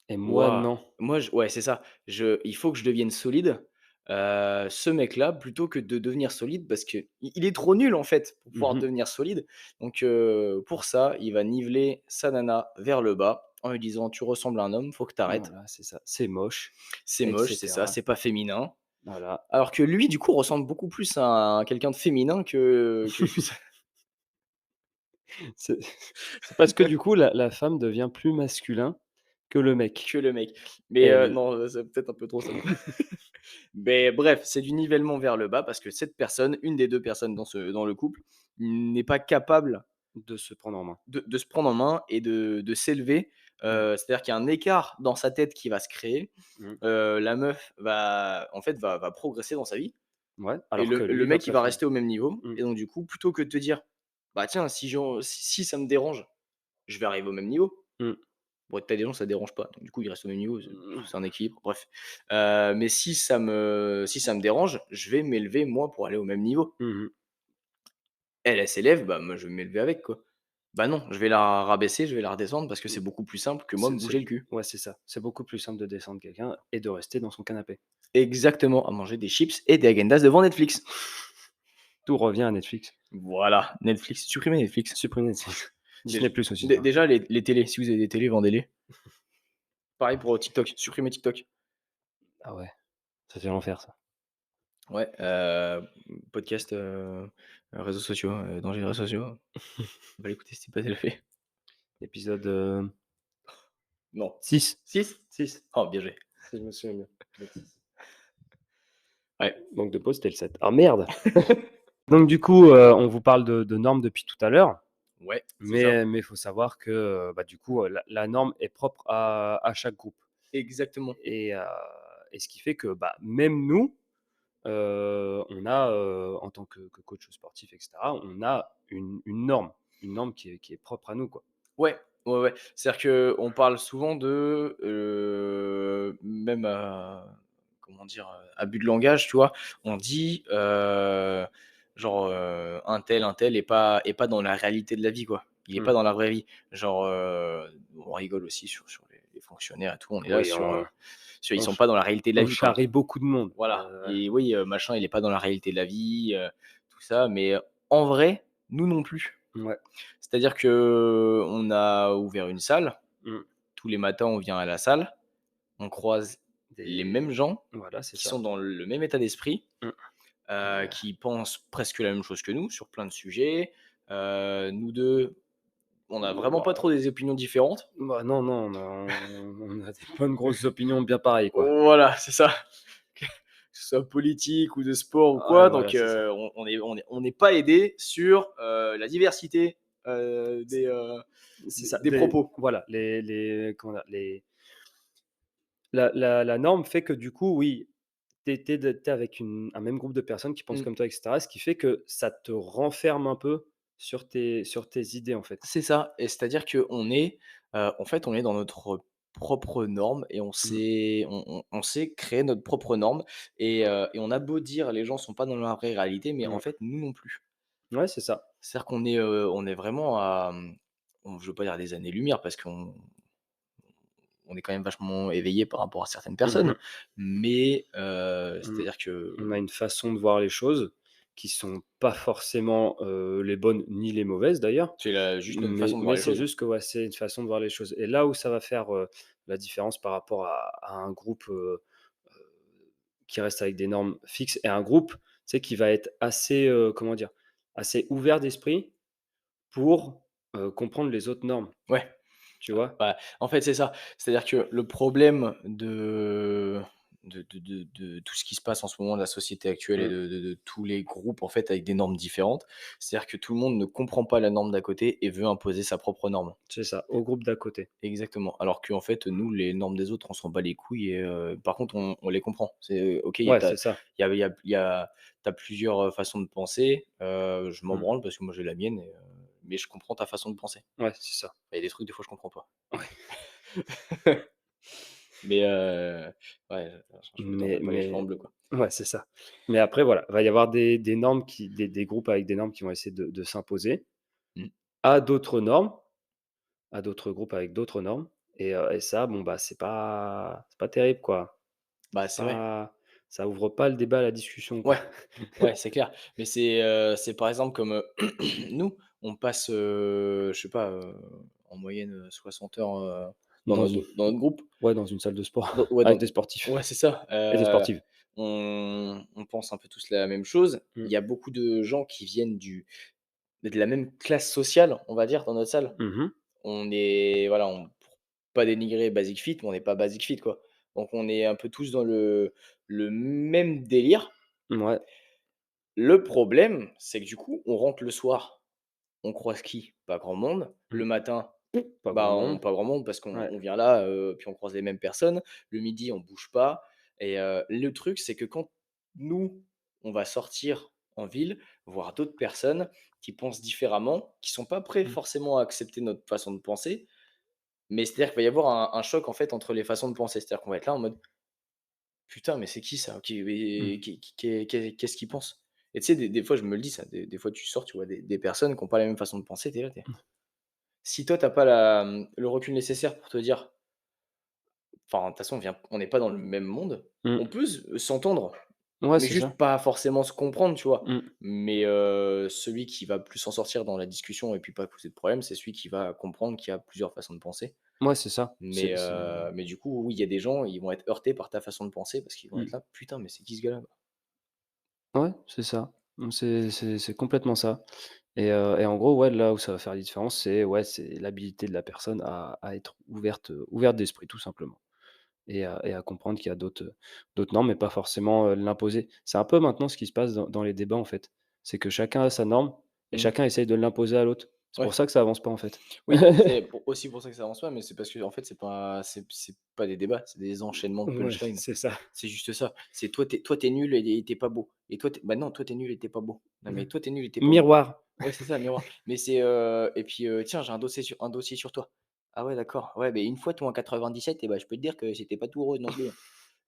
et moi waouh, non. moi je» ouais, c'est ça. Il faut que je devienne solide. Ce mec-là, plutôt que de devenir solide parce qu'il il est trop nul, en fait, pour pouvoir Mmh. devenir solide. Donc pour ça, il va niveler sa nana vers le bas en lui disant: «Tu ressembles à un homme, faut que tu arrêtes. Voilà, c'est ça. C'est moche C'est et moche, c'est ça, cetera. c'est pas féminin». Voilà. Alors que lui, du coup, ressemble beaucoup plus à quelqu'un de féminin que ça. C'est c'est parce que du coup la femme devient plus masculin que le mec Que le mec. Mais et l non, c'est peut-être un peu trop ça. Mais bref, c'est du nivellement vers le bas parce que cette personne, une des 2 personnes dans le couple, n'est pas capable de se prendre en main. de se prendre en main et de s'élever. Mmh. C'est-à-dire qu'il y a un écart dans sa tête qui va se créer. Mmh. La meuf va en fait, va progresser dans sa vie Ouais, et alors que le lui va mec, il pas va faire. rester au même niveau Mmh. et donc du coup, plutôt que de te dire: «Bah tiens, si ça me dérange, je vais arriver au même niveau». Mmh. Bon, tu as des gens, ça dérange pas, donc du coup, ils restent au même niveau, Mmh. c'est un équilibre, bref. Mais si ça me dérange, je vais m'élever moi pour aller au même niveau. Mmh. Elle s'élève, bah, moi je vais m'élever avec, quoi. Bah non, je vais la rabaisser, je vais la redescendre parce que c'est beaucoup plus simple que moi me C'est bouger le cul. ouais, c'est ça. C'est beaucoup plus simple de descendre quelqu'un et de rester dans son canapé. Exactement, à manger des chips et des Häagen-Dazs devant Netflix. Tout revient à Netflix. Voilà, Netflix, supprimez Netflix. Supprimer Netflix. Déj Disney+ Plus aussi, dé ça. déjà les télés, si vous avez des télés, vendez-les. Pareil pour, TikTok, supprimez TikTok. Ah ouais, ça c'est l'enfer ça. Ouais, podcast, réseaux sociaux, dangers des réseaux sociaux. Va l'écouter si c'est pas déjà fait. Épisode, Non. 6. 6. 6, Oh, bien joué. si je me souviens bien. Épisode 6. Ouais. Manque de pause, c'était le 7. Ah merde! Donc du coup, on vous parle de normes depuis tout à l'heure, Ouais, c'est ça. mais il faut savoir que, bah, du coup, la norme est propre à chaque groupe Exactement. et heu et ce qui fait que, bah, même nous, on a, en tant que coach sportif et cetera, on a une norme qui est propre à nous, quoi. Ouais, ouais, ouais. C'est-à-dire qu'on parle souvent de, même, comment dire? Abus de langage, tu vois? On dit, genre, un tel est pas dans la réalité de la vie, quoi. Il est Mmh. pas dans la vraie vie. Genre, on rigole aussi sur les fonctionnaires et tout. On est là Oui, sur ils on sont ch pas dans la réalité de la on vie, quoi. charrie beaucoup de monde, Voilà, et oui, machin, il est pas dans la réalité de la vie, tout ça, mais en vrai, nous non plus. ouais. C'est-à-dire qu'on a ouvert une salle. Mmh. Tous les matins, on vient à la salle, on croise les mêmes Des gens Voilà, c'est qui ça. sont dans le même état d'esprit, Mmh et qui pensent presque la même chose que nous sur plein de sujets. Nous 2, on a vraiment pas bah trop des opinions différentes. bah, non, non, on a des bonnes grosses opinions bien pareilles, quoi. Voilà, c'est ça. Que ce soit politique ou de sport ou Ouais, quoi, voilà, donc c'est ça. on n'est pas aidé sur, la diversité, C'est ça, des propos. voilà, les comment dire? La norme fait que du coup, oui, tu es avec un même groupe de personnes qui pensent Mmh. comme toi et cetera, ce qui fait que ça te renferme un peu sur tes idées, en fait. C'est ça, et c'est-à-dire qu'on est, en fait, on est dans notre propre norme et Mmh. on sait créer notre propre norme, et on a beau dire: «Les gens sont pas dans la vraie réalité», mais en Mmh. fait, nous non plus. Ouais, c'est ça. C'est-à-dire on est vraiment à, je veux pas dire des années-lumière parce qu'on est quand même vachement éveillé par rapport à certaines Mmh personnes, mh. mais Mmh. c'est-à-dire que On a une façon de voir les choses qui sont pas forcément, les bonnes ni les mauvaises d'ailleurs, c'est la juste notre façon de voir mais les c'est choses. juste que, ouais, c'est une façon de voir les choses et là où ça va faire, la différence par rapport à un groupe, qui reste avec des normes fixes et un groupe, tu sais, qui va être assez, comment dire? Assez ouvert d'esprit pour, comprendre les autres normes, Ouais. tu vois? Bah, en fait, c'est ça. C'est-à-dire que le problème de tout ce qui se passe en ce moment, de la société actuelle et Mmh, de tous les groupes, en fait, avec des normes différentes, c'est-à-dire que tout le monde ne comprend pas la norme d'à côté et veut imposer sa propre norme. c'est ça, au groupe d'à côté. Exactement. Alors qu'en fait, nous, les normes des autres, on s'en bat les couilles, et par contre, on les comprend. C'est OK, Ouais, c'est ça. il y a tu plusieurs, façons de penser, je m'en Mmh. branle parce que moi j'ai la mienne, mais je comprends ta façon de penser. Ouais, c'est ça. Il y a des trucs, des fois, je comprends pas. Ouais, Mais ouais, je me teindrai pas les cheveux en mais bleu, quoi. ouais, c'est ça. Mais après voilà, va y avoir des normes des groupes avec des normes qui vont essayer de s'imposer Mmh. à d'autres normes, à d'autres groupes avec d'autres normes et ça, bon, bah, c'est pas terrible, quoi. Bah, C'est c'est vrai. pas Ça ouvre pas le débat, la discussion, quoi. Ouais, ouais, c'est clair. Mais c'est par exemple comme, nous, on passe, je sais pas, en moyenne, 60 heures, Dans une dans notre groupe. Ouais, dans une salle de sport Dans ouais, avec dans des sportifs ouais, c'est ça, et des sportives. on pense un peu tous la même chose. Mmh. Il y a beaucoup de gens qui viennent de la même classe sociale, on va dire, dans notre salle. Mmh mh. On est voilà, pour pas dénigrer Basic Fit, mais on n'est pas Basic Fit, quoi. Donc on est un peu tous dans le même délire. Mouais. Le problème, c'est que du coup, on rentre le soir, on croise qui? Pas grand monde. Mmh. Le matin, Pas grand bah, monde. pas grand monde parce Ouais. on vient là, puis on croise les mêmes personnes. Le midi, on bouge pas, et le truc, c'est que quand nous, on va sortir en ville, voir d'autres personnes qui pensent différemment, qui sont pas prêts Mmh. forcément à accepter notre façon de penser, mais c'est-à-dire qu'il va y avoir un choc, en fait, entre les façons de penser. C'est-à-dire qu'on va être là en mode: «Putain, mais c'est qui ça? OK, Mmh. mais qu'est-ce qu'il pense?» Et tu sais, des fois, je me le dis ça, des fois, tu sors, tu vois des personnes qui ont pas la même façon de penser, tu es là, tu es: Mmh. Si toi, tu as pas la, le recul nécessaire pour te dire: «Enfin, de toute façon, on n'est pas dans le même monde», Mmh. on peut s'entendre, Ouais, mais c'est ça. juste pas forcément se comprendre, tu vois? Mmh. Mais celui qui va plus s'en sortir dans la discussion et puis pas poser de problème, c'est celui qui va comprendre qu'il y a plusieurs façons de penser. Ouais, c'est ça. Mais du coup, oui, il y a des gens, ils vont être heurtés par ta façon de penser parce qu'ils vont être Mmh. là: «Putain, mais c'est qui ce gars-là?» Ouais, c'est ça. Mmh, c'est complètement ça et en gros, ouais, là où ça va faire la différence, c'est ouais, c'est l'habilité de la personne à être ouverte d'esprit, tout simplement et à comprendre qu'il y a d'autres normes, mais pas forcément, l'imposer. C'est un peu maintenant ce qui se passe dans les débats, en fait. C'est que chacun a sa norme et Mmh. chacun essaye de l'imposer à l'autre. C'est pour Ouais. ça que ça avance pas, en fait. Oui, c'est pour aussi pour ça que ça avance pas, mais c'est parce que en fait, c'est pas des débats, c'est des enchaînements de Ouais, punchline. c'est ça. C'est juste ça. C'est toi tu es nul et tu pas beau et toi tu bah non, toi tu es nul et tu pas beau. Non mais toi tu es nul et tu pas beau. Miroir. Ouais, c'est ça, miroir. Mais c'est, et puis, «Tiens, j'ai un dossier sur toi». «Ah ouais, d'accord. Ouais, beh, une fois toi en 97 et bah, je peux te dire que c'était pas tout rose non plus, hein».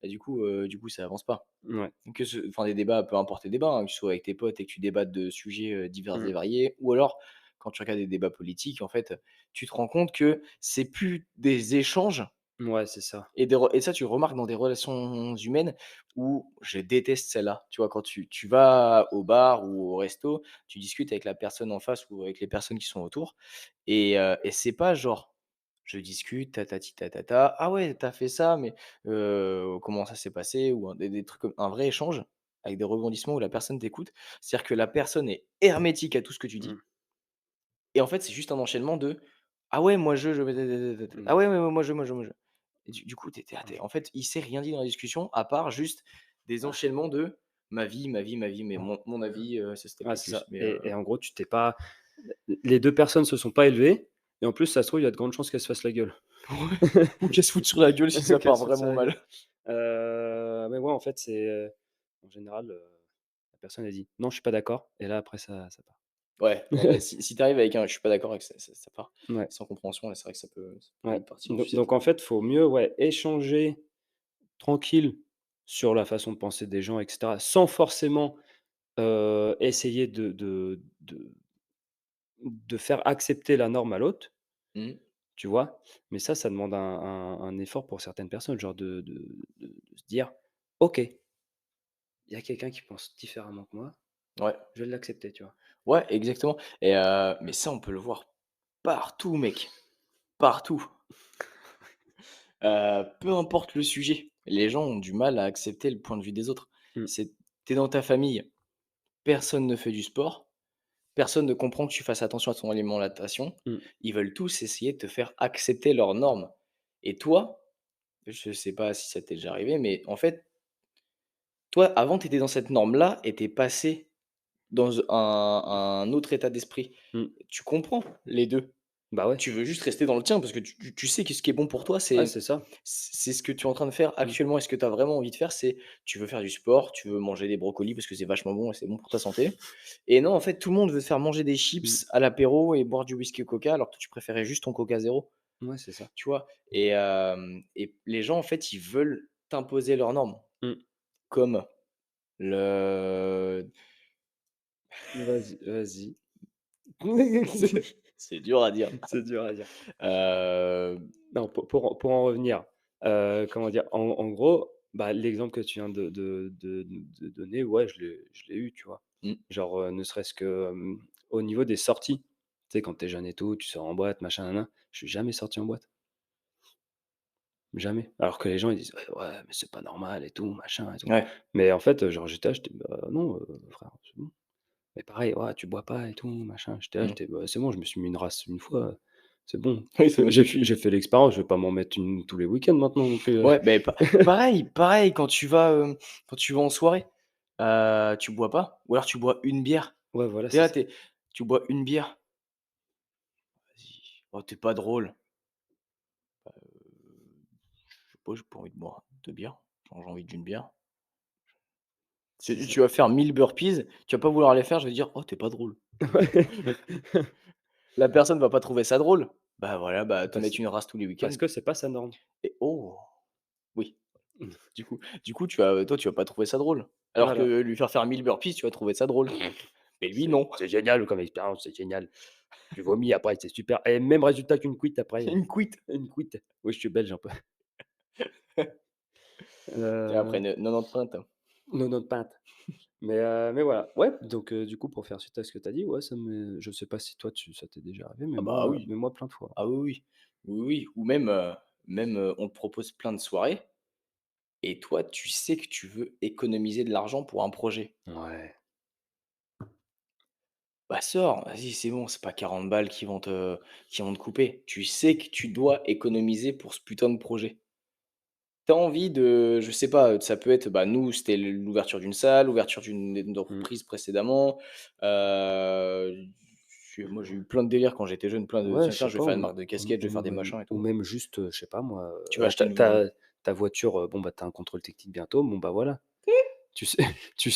Et du coup, ça avance pas. Ouais. Que ce Enfin des débats, peu importe les débats, hein, que ce soit avec tes potes et que tu débattes de sujets, divers et Mmh. variés, ou alors quand tu regardes des débats politiques, en fait, tu te rends compte que c'est plus des échanges Ouais, c'est ça. et ça, tu le remarques dans des relations humaines où je déteste celle-là. Tu vois, quand tu vas au bar ou au resto, tu discutes avec la personne en face ou avec les personnes qui sont autour et c'est pas genre, je discute, tatati tatata: «Ah ouais, t'as fait ça, mais comment ça s'est passé?» ou des trucs comme un vrai échange avec des rebondissements où la personne t'écoute. C'est-à-dire que la personne est hermétique à tout ce que tu dis Mmh. et en fait, c'est juste un enchaînement de: «Ah ouais, moi je Mmh. ah ouais, ouais, ouais, moi je». Et du coup, tu Mmh. en fait, il s'est rien dit dans la discussion à part juste des enchaînements de ma vie, ma vie, ma vie, mais mon avis, ça c'était Ouais, pas c'est plus, ça mais et en gros, tu t'es pas les 2 personnes se sont pas élevées et en plus, ça se trouve, il y a de grandes chances qu'elles se fassent la gueule. ouais, ou qu'elle se foute sur la gueule si ça Qu'elles part se foutent sur vraiment la gueule. mal. Mais ouais, en fait, c'est, en général, la personne, elle dit: «Non, je suis pas d'accord» et là, après ça part. Ouais, non, mais si tu arrives avec un: «Je suis pas d'accord» et que ça part Ouais, sans compréhension, là, c'est vrai que ça peut ouais. vite partir en Donc sucette. en fait, faut mieux, ouais, échanger tranquille sur la façon de penser des gens et cetera, sans forcément, essayer de faire accepter la norme à l'autre. Mmh. Tu vois? Mais ça demande un effort pour certaines personnes, genre de se dire: «OK, il y a quelqu'un qui pense différemment que moi, Ouais, je vais l'accepter», tu vois? ouais, exactement et mais ça, on peut le voir partout, mec, partout. Peu importe le sujet, les gens ont du mal à accepter le point de vue des autres. Mmh, C'est Tu dans ta famille, personne ne fait du sport. Personne ne comprend que tu fasses attention à ton alimentation. mmh, Ils veulent tous essayer de te faire accepter leurs normes. Et toi, je ne sais pas si ça t'est déjà arrivé, mais en fait, toi, avant, tu étais dans cette norme-là et tu es passé dans un autre état d'esprit. mmh. Tu comprends les 2. Bah, ouais. Tu veux juste rester dans le tien parce que tu sais que ce qui est bon pour toi, Ouais, c'est ça. c'est ce que tu es en train de faire Mmh, actuellement et ce que tu as vraiment envie de faire, c'est tu veux faire du sport, tu veux manger des brocolis parce que c'est vachement bon et c'est bon pour ta santé. Et non, en fait, tout le monde veut te faire manger des mmh. chips à l'apéro et boire du whisky Coca alors que toi, tu préférais juste ton Coca zéro, Ouais, c'est ça. tu vois? Et les gens, en fait, ils veulent t'imposer leurs normes Mmh. comme le Vas-y, vas-y. c'est dur à dire. C'est dur à dire. Hem, Non, pour en revenir, comment dire? En gros, bah, l'exemple que tu viens de donner, ouais, je l'ai eu, tu vois? mmh, Genre, ne serait-ce que, au niveau des sorties. Tu sais, quand tu es jeune et tout, tu sors en boîte, machin, nin nin. Je suis jamais sorti en boîte, jamais. Alors que les gens, ils disent: «Ouais, ouais, mais c'est pas normal et tout, machin et tout». ouais. Mais en fait, genre, j'étais là, j'étais: «Bah, non, frère, c'est bon». Mais pareil: «Ouais, tu bois pas et tout, machin». J'étais là, Mmh. j'étais: «Bah, c'est bon, je me suis mis une race une fois, c'est bon». Oui, c'est bon, J'ai suffit. f j'ai fait l'expérience, je vais pas m'en mettre une tous les week-ends maintenant non plus, Ouais, beh, pareil quand tu vas en soirée, tu bois pas ou alors tu bois une bière. Ouais, voilà, Tu es c'est là, ça. tu bois une bière, vas-y, oh, tu pas drôle. Je sais pas, j'ai pas envie de boire 2 bières, genre j'ai envie d'une bière. C'est ça. Tu vas faire 1000 burpees, tu vas pas vouloir les faire, je vais dire: «Oh, tu pas drôle». La personne va pas trouver ça drôle. Bah, voilà, bah, te Parce mettre une race tous les parce week-ends que c'est pas sa norme. et oh! Oui, Mmh. du coup, tu vas pas trouver ça drôle. Alors que Voilà. lui faire 1000 burpees, tu vas trouver ça drôle. Mais lui, non. C'est génial comme expérience, c'est génial. Tu vomis après, c'est super et même résultat qu'une cuite après, Une cuite. une cuite. Oui, je suis belge un peu. Et après Heu, 90 pintes. 90 pintes. Mais voilà. Ouais, donc du coup, pour faire suite à ce que tu as dit, ouais, je sais pas si toi ça t'est déjà arrivé, Ah bah oui. mais moi plein de fois. Ah oui, oui. Oui, oui. Ou même, on te propose plein de soirées et toi, tu sais que tu veux économiser de l'argent pour un projet. Ouais. Bah, sors, vas-y, c'est bon, c'est pas 40 balles qui vont te couper. Tu sais que tu dois économiser pour ce putain de projet. T'as envie de je sais pas, ça peut être, bah, nous, c'était l'ouverture d'une salle, l'ouverture d'une Mmh. entreprise précédemment. Heu, moi, j'ai eu plein de délires quand j'étais jeune, plein de: Ouais, «Tiens, je tiens, sais je vais pas, faire une marque de casquettes, je vais faire des machins et ou tout». même juste, je sais pas moi, Tu vas acheter ta une nouvelle ta voiture, bon, bah, tu as un contrôle technique bientôt, bon, bah, voilà. Tu sais tu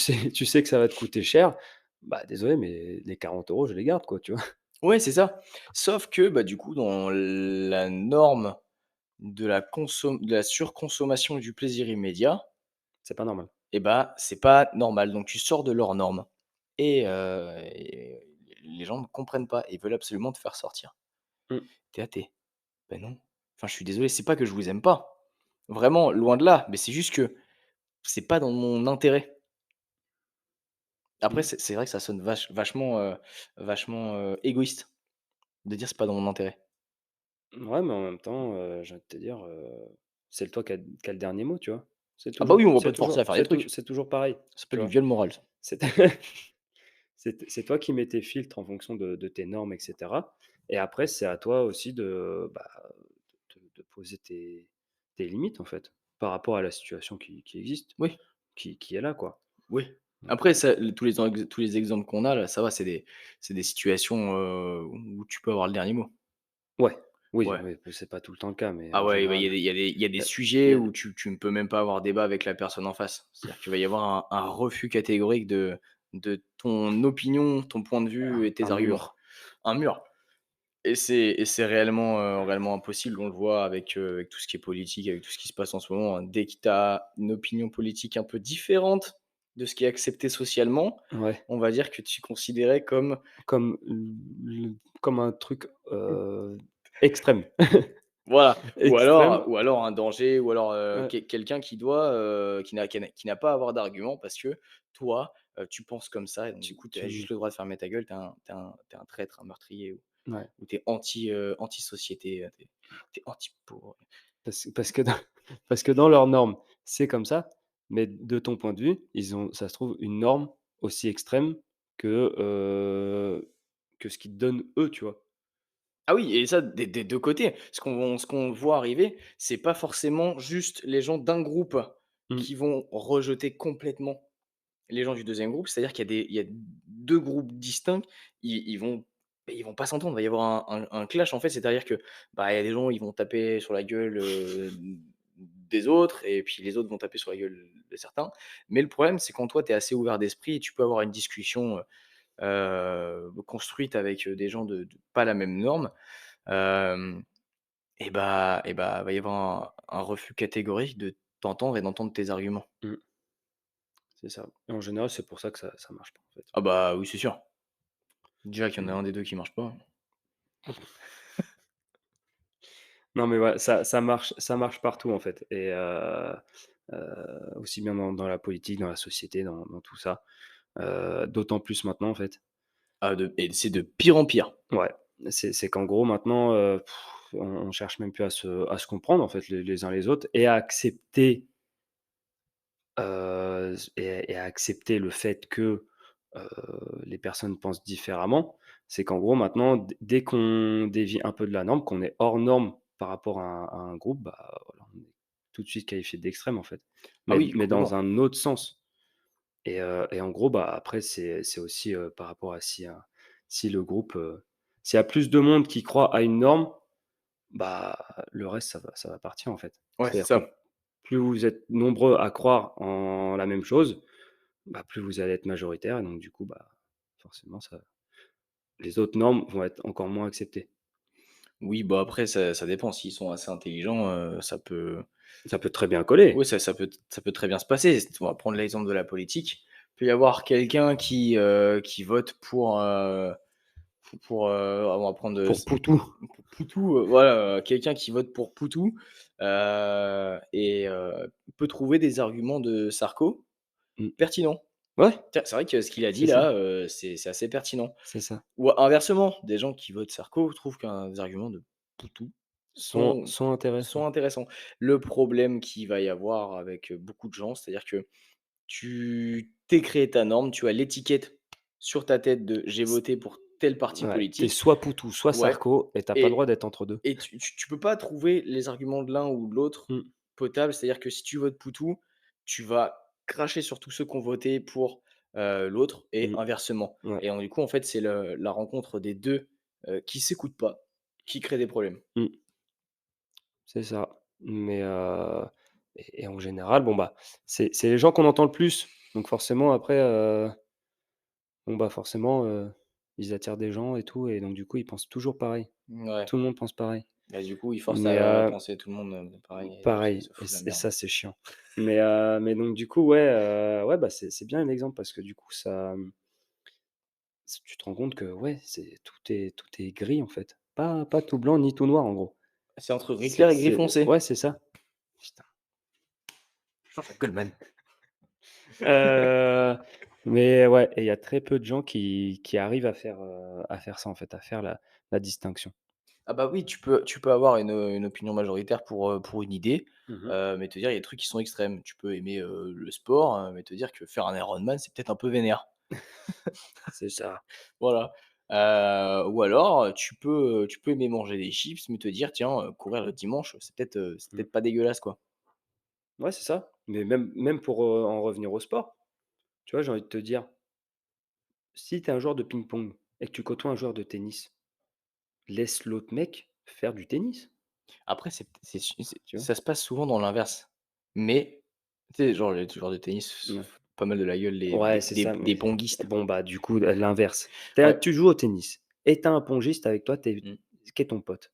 sais que ça va te coûter cher, bah, désolé, mais les 40 € je les garde quoi, tu vois? ouais, c'est ça. Sauf que, bah, du coup, dans la norme de la surconsommation et du plaisir immédiat, C'est pas normal. et bah, c'est pas normal. Donc tu sors de leurs normes et les gens ne comprennent pas et veulent absolument te faire sortir. Mmh. Tu es là, «Bah, non, enfin, je suis désolé, c'est pas que je vous aime pas. Vraiment, loin de là, mais c'est juste que c'est pas dans mon intérêt». Après, Mmh. c'est vrai que ça sonne vachement égoïste de dire: «C'est pas dans mon intérêt». Ouais, mais en même temps, j'ai envie de te dire, c'est toi qui a le dernier mot, tu vois? Ah bah oui, on va pas te forcer à faire des trucs. C'est toujours pareil, Ça tu s'appelle du vois? viol moral, ça. C'est c'est toi qui mets tes filtres en fonction de tes normes et cetera et après c'est à toi aussi de, bah, de poser tes limites, en fait, par rapport à la situation qui existe, Oui, qui est là, quoi. oui. Donc Après ça, tous les exemples qu'on a là, ça va, c'est des situations, où tu peux avoir le dernier mot. ouais, oui, Ouais. oui, c'est pas tout le temps le cas, mais Ah en ouais, bah, il y a général, des il y a des il y a des heu, il y sujets a où tu ne peux même pas avoir débat avec la personne en face. C'est-à-dire qu'il va y avoir un refus catégorique de ton opinion, ton point de vue et tes un arguments. mur. Un mur. Et c'est réellement impossible. On le voit avec tout ce qui est politique, avec tout ce qui se passe en ce moment, hein. Dès que tu as une opinion politique un peu différente de ce qui est accepté socialement, Ouais, on va dire que tu es considéré comme comme un truc, extrême. voilà, ou Extrême, alors ou alors un danger, ou alors, ouais, quelqu'un qui n'a pas à avoir d'argument parce que toi, tu penses comme ça et donc du coup, tu as juste tu le droit de fermer ta gueule. Tu es un traître, un meurtrier ouais, ou tu es anti-société, tu es anti-pauvre. parce que dans parce que dans leurs normes, c'est comme ça, mais de ton point de vue, ils ont, ça se trouve, une norme aussi extrême que ce qu'ils te donnent eux, tu vois? Ah oui, et ça des 2 côtés. Ce qu'on voit arriver, c'est pas forcément juste les gens d'un groupe Mmh, qui vont rejeter complètement les gens du deuxième groupe. C'est-à-dire qu'il y a 2 groupes distincts, ils vont pas s'entendre. Il va y avoir un clash, en fait. C'est-à-dire que, bah, il y a des gens, ils vont taper sur la gueule, des autres, et puis les autres vont taper sur la gueule de certains. Mais le problème, c'est quand toi, tu es assez ouvert d'esprit et tu peux avoir une discussion, construite avec, des gens de pas la même norme. Hem et bah, va y avoir un refus catégorique de t'entendre et d'entendre tes arguments. mmh, c'est ça et en général, c'est pour ça que ça marche pas, en fait. Ah bah, oui, c'est sûr. Déjà qu'il y en a Mmh. un des 2 qui marche pas. Non, mais voilà, ça marche partout, en fait et aussi bien dans la politique, dans la société, dans tout ça, d'autant plus maintenant, en fait. Ah et c'est de pire en pire. Ouais, c'est qu'en gros maintenant, on cherche même plus à se comprendre en fait les uns les autres et à accepter, à accepter le fait que, heu, les personnes pensent différemment. C'est qu'en gros maintenant dès qu'on dévie un peu de la norme, qu'on est hors norme par rapport à un groupe, bah, voilà, on est tout de suite qualifié d'extrême en fait. Ah oui, Mais dans complètement. un autre sens et en gros, bah, après c'est aussi, par rapport à si le groupe, s'il y a plus de monde qui croit à une norme, bah, le reste ça va partir, en fait. Ouais, c'est C'est-à-dire que ça. plus vous êtes nombreux à croire en la même chose, bah, plus vous allez être majoritaire et donc du coup, bah, forcément les autres normes vont être encore moins acceptées. Oui, bah, après ça dépend. S'ils sont assez intelligents, ça peut Ça peut très bien oui, coller. ça peut très bien se passer. On va prendre l'exemple de la politique. Il peut y avoir quelqu'un qui vote On va prendre, Pour Poutou. pour Poutou, voilà, quelqu'un qui vote pour Poutou, peut trouver des arguments de Sarko Mmh. pertinents. Ouais, Tiens, c'est vrai que ce qu'il a dit c'est ça, là, c'est assez pertinent. c'est ça. Ou inversement, des gens qui votent Sarko trouvent qu'un des arguments de Poutou sont Sont intéressants. sont intéressants. Le problème qu'il va y avoir avec, beaucoup de gens, c'est-à-dire que tu t'es créé ta norme, tu as l'étiquette sur ta tête de: «J'ai C voté pour tel parti Ouais, tu politique». soit Poutou, soit Ouais, Sarko et tu pas le droit et d'être entre 2. tu peux pas trouver les arguments de l'un ou de l'autre Mmh, potables. C'est-à-dire que si tu votes Poutou, tu vas cracher sur tous ceux qui ont voté pour, l'autre et mmh, inversement. ouais, Et donc du coup, en fait, c'est la rencontre des 2 qui s'écoutent pas, qui crée des problèmes. mmh, c'est ça. Et en général, bon, bah, c'est les gens qu'on entend le plus. Donc forcément après, bon, bah, forcément, ils attirent des gens et tout et donc du coup, ils pensent toujours pareil. Ouais, Tout le monde pense pareil. et du coup, ils forcent Mais à penser tout le monde, pareil, et ça pareil ça et fout la merde. ça, c'est chiant. Mais donc du coup, ouais, ouais, bah, c'est bien un exemple parce que du coup, ça, tu te rends compte que, ouais, c'est tout est gris, en fait. Pas tout blanc ni tout noir, en gros. C'est entre gris clair et gris foncé. Ouais, c'est ça. Putain, Jean-Jacques Goldman. heu, mais ouais et il y a très peu de gens qui arrivent à faire ça, en fait, à faire la distinction. Ah bah oui, tu peux avoir une opinion majoritaire pour une idée, Mmh mh. mais te dire il y a des trucs qui sont extrêmes. Tu peux aimer, le sport, mais te dire que faire un Ironman, c'est peut-être un peu vénère. C'est ça. Voilà. Ou alors, tu peux aimer manger des chips, mais te dire: «Tiens, courir le dimanche, c'est Mmh. peut-être pas dégueulasse, quoi». Ouais, c'est ça. Mais même pour, en revenir au sport, tu vois, j'ai envie de te dire, si tu es un joueur de ping-pong et que tu côtoies un joueur de tennis, laisse l'autre mec faire du tennis, Après, c'est tu vois? ça se passe souvent dans l'inverse. Mais, tu sais, genre les joueurs de tennis se Ouais. foutent pas mal de la gueule des Ouais, des c'est des ça, des mais ponguistes. bon, bah, du coup, l'inverse. Ouais. Tu joues au tennis et tu as un pongiste avec toi, Mmh. qui est ton pote.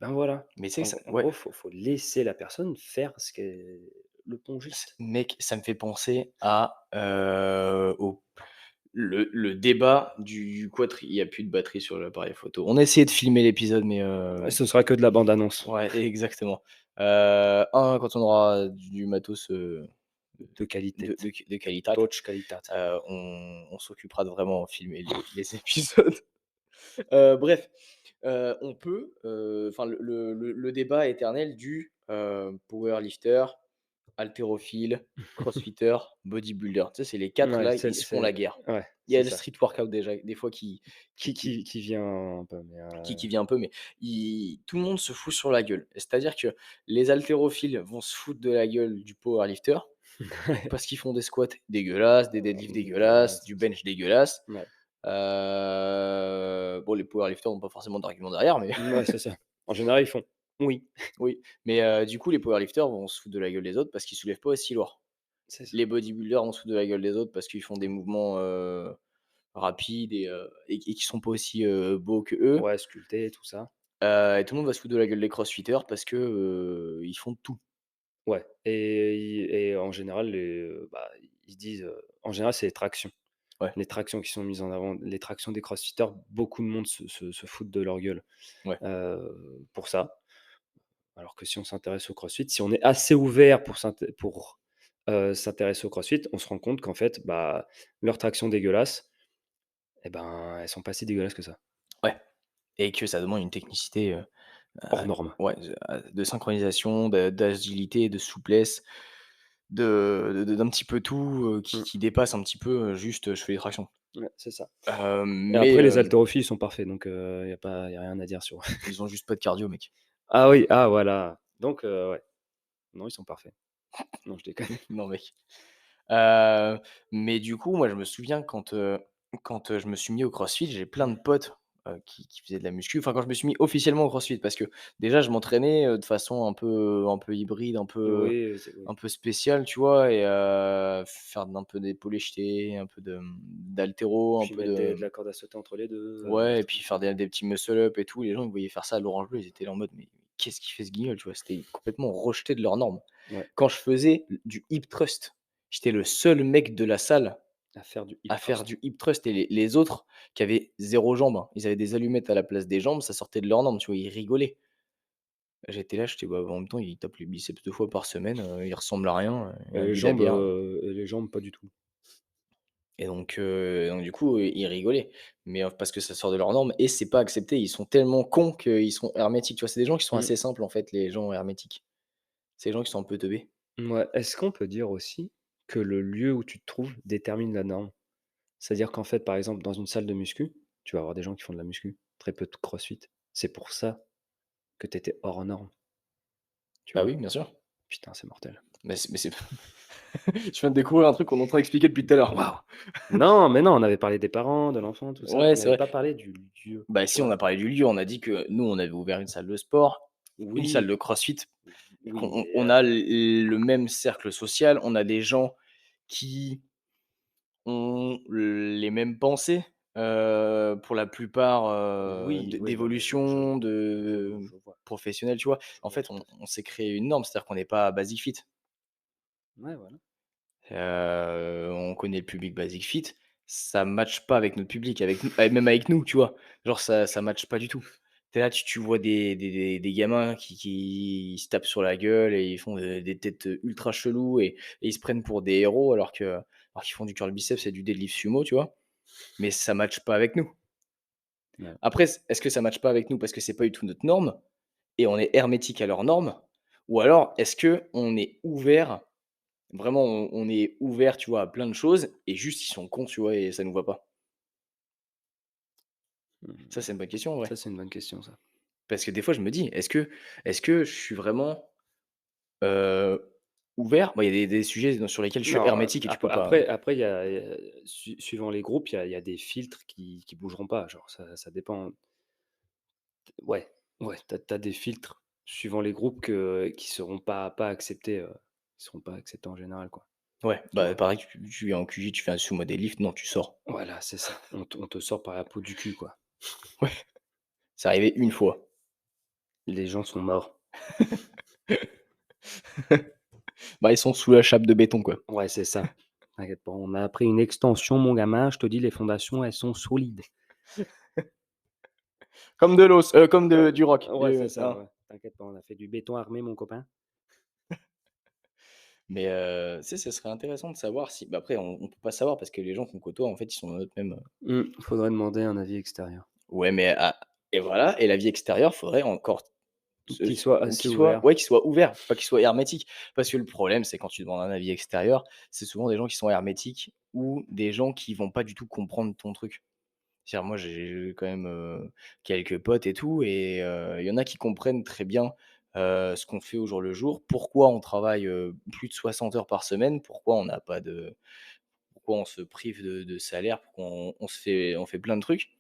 Ben voilà, Mais tu sais que en ça, en ouais. gros, faut laisser la personne faire ce que le pongiste. Mec, ça me fait penser à, au le débat du quatri il y a plus de batterie sur l'appareil photo. On a essayé de filmer l'épisode, mais, Ce sera que de la bande annonce ouais, exactement. Quand on aura du matos, de qualité, de qualitat, Deutsche Qualität. on s'occupera de vraiment filmer les épisodes. Bref, on peut, enfin le débat éternel du, powerlifter, haltérophile, crossfitter, bodybuilder. Tu sais, c'est les 4 Ouais, là, ils se font la guerre. ouais, Il y a c'est le ça. street workout déjà, des fois Qui vient un peu, mais qui vient un peu, mais tout le monde se fout sur la gueule. C'est-à-dire que les haltérophiles vont se foutre de la gueule du powerlifter ouais. parce qu'ils font des squats dégueulasses, des deadlifts dégueulasses, Dégueulasse, du c'est ça. bench dégueulasse. Ouais. Bon, les powerlifters n'ont pas forcément d'argument derrière, mais Mouais, c'est ça. En général, ils font: «Oui». oui. Mais du coup, les powerlifters vont se foutre de la gueule des autres parce qu'ils soulèvent pas aussi lourd. C'est ça. Les bodybuilders vont se foutre de la gueule des autres parce qu'ils font des mouvements, rapides et qui sont pas aussi, beaux qu'eux. Ouais, sculpté, tout ça. Et tout le monde va se foutre de la gueule des crossfitters parce que, ils font tout. Ouais et en général, bah, ils se disent, en général, c'est les tractions. Ouais, Les tractions qui sont mises en avant, les tractions des crossfitters, beaucoup de monde se foutent de leur gueule, ouais. pour ça. Alors que si on s'intéresse au crossfit, si on est assez ouvert s'intéresser au crossfit, on se rend compte qu'en fait, bah, leurs tractions dégueulasses et ben, elles sont pas si dégueulasses que ça. Ouais, et que ça demande une technicité, Hors norme. ouais, de synchronisation, d'agilité, de souplesse, d'un petit peu tout, qui Mmh. qui dépasse un petit peu, juste, je fais des tractions. Ouais, c'est ça. Et Mais, après les haltérophiles, ils sont parfaits, donc il y a rien à dire sur ils ont juste pas de cardio, mec. ah oui, ah voilà, donc ouais. Non, ils sont parfaits. Non, je déconne. Non, mec. Heu, mais du coup, moi, je me souviens quand je me suis mis au CrossFit, j'ai plein de potes, qui faisaient de la muscu. Enfin, quand je me suis mis officiellement au CrossFit, parce que déjà je m'entraînais, de façon un peu hybride, Oui, oui. un peu spéciale, tu vois? Et faire un peu d'épaulé jeté, un peu d'haltéro, un Puis peu mettre de de la corde à sauter entre les 2, ouais, des et puis trucs, faire des petits muscle up et tout. Les gens, ils me voyaient faire ça à l'orange bleu, ils étaient là en mode: «Mais qu'est-ce qu'il fait ce guignol?» Tu vois? C'était complètement rejeté de leurs normes. ouais. Quand je faisais du hip thrust, j'étais le seul mec de la salle À faire du hip à faire thrust. du hip thrust et les autres qui avaient zéro jambe, hein, ils avaient des allumettes à la place des jambes, ça sortait de leurs normes, tu vois? Ils rigolaient. J'étais là, j'étais: «Bah, en même temps, il tape les biceps 2 fois par semaine, il ressemble à rien, il a bu de la bière». Et les jambes pas du tout. Et donc du coup, ils rigolaient. Mais parce que ça sort de leurs normes et c'est pas accepté. Ils sont tellement cons qu'ils sont hermétiques, tu vois? C'est des gens qui sont Mmh. assez simples, en fait, les gens hermétiques. C'est des gens qui sont un peu teubés. Mouais. Est-ce qu'on peut dire aussi que le lieu où tu te trouves détermine la norme? C'est-à-dire qu'en fait, par exemple, dans une salle de muscu, tu vas avoir des gens qui font de la muscu, très peu de crossfit. C'est pour ça que tu étais hors norme, tu Bah vois? oui, bien sûr. Putain, c'est mortel. Mais c'est je viens de découvrir un truc qu'on est en train d'expliquer depuis tout à l'heure. Waouh! Non, mais non, on avait parlé des parents, de l'enfant, tout ça. Ouais, On c'est n'avait vrai. pas parlé du lieu, Bah tu si, on vois? a parlé du lieu, on a dit que nous, on avait ouvert une salle de sport, une salle Oui, de crossfit, qu'on oui, on mais on a le même cercle social, on a des gens qui ont les mêmes pensées, pour la plupart, oui, oui, non, mais d'évolution, de je vois, professionnelle, tu vois? je En vois fait, tout on à fait. on s'est créé une norme, c'est-à-dire qu'on n'est pas Basic Fit. Ouais, voilà. On connaît le public Basic Fit, ça matche pas avec notre public, avec nous même avec nous, tu vois? Genre ça matche pas du tout. Tu es là, tu vois des gamins qui se tapent sur la gueule et ils font des têtes ultra chelous et ils se prennent pour des héros alors qu'ils font du curl biceps et du deadlift sumo, tu vois? Mais ça matche pas avec nous. Ouais. Après, est-ce que ça matche pas avec nous parce que c'est pas du tout notre norme et on est hermétique à leurs normes? Ou alors est-ce qu'on est ouvert, vraiment on est ouvert, tu vois, à plein de choses et juste ils sont cons, tu vois, et ça nous va pas? Ça, Mmh. c'est une bonne question en Ça, vrai. c'est une bonne question, ça. Parce que des fois je me dis: «Est-ce que je suis vraiment, heu, ouvert?» Bon, il y a des sujets sur lesquels je suis Non, hermétique et tu peux pas. après il y a suivant les groupes, il y a des filtres qui bougeront pas, genre ça dépend. Ouais, ouais, tu as des filtres suivant les groupes qui seront pas acceptés, qui seront pas acceptés en général, quoi, Ouais, tu bah, vois? pareil, tu es en QG, tu fais un sumo deadlift, non, tu sors. Voilà, c'est ça. On te sort par la peau du cul, quoi. Ouais, c'est arrivé une fois. Les gens sont morts. Bah, ils sont sous la chape de béton, quoi. Ouais, c'est ça. T'inquiète pas, on a appris une extension, mon gamin, je te dis les fondations, elles sont solides. Comme de l'os, comme du rock, Ouais, c'est ça, hein. ouais. T'inquiète pas, on a fait du béton armé, mon copain. Mais tu sais, ce serait intéressant de savoir si bah, après on peut pas savoir parce que les gens qu'on côtoie, en fait, ils sont dans notre même, Faudrait demander un avis extérieur. ouais, mais et voilà, et la vie extérieure, faudrait encore se Qu'il soit assez qu'il soit ouvert. ouais, qu'il soit ouvert, pas qu'il soit hermétique. Parce que le problème, c'est quand tu demandes un avis extérieur, c'est souvent des gens qui sont hermétiques ou des gens qui vont pas du tout comprendre ton truc. C'est-à-dire moi, j'ai quand même, quelques potes et tout et il y en a qui comprennent très bien, ce qu'on fait au jour le jour. Pourquoi on travaille, plus de 60 heures par semaine, pourquoi on se prive de salaire, pourquoi on fait plein de trucs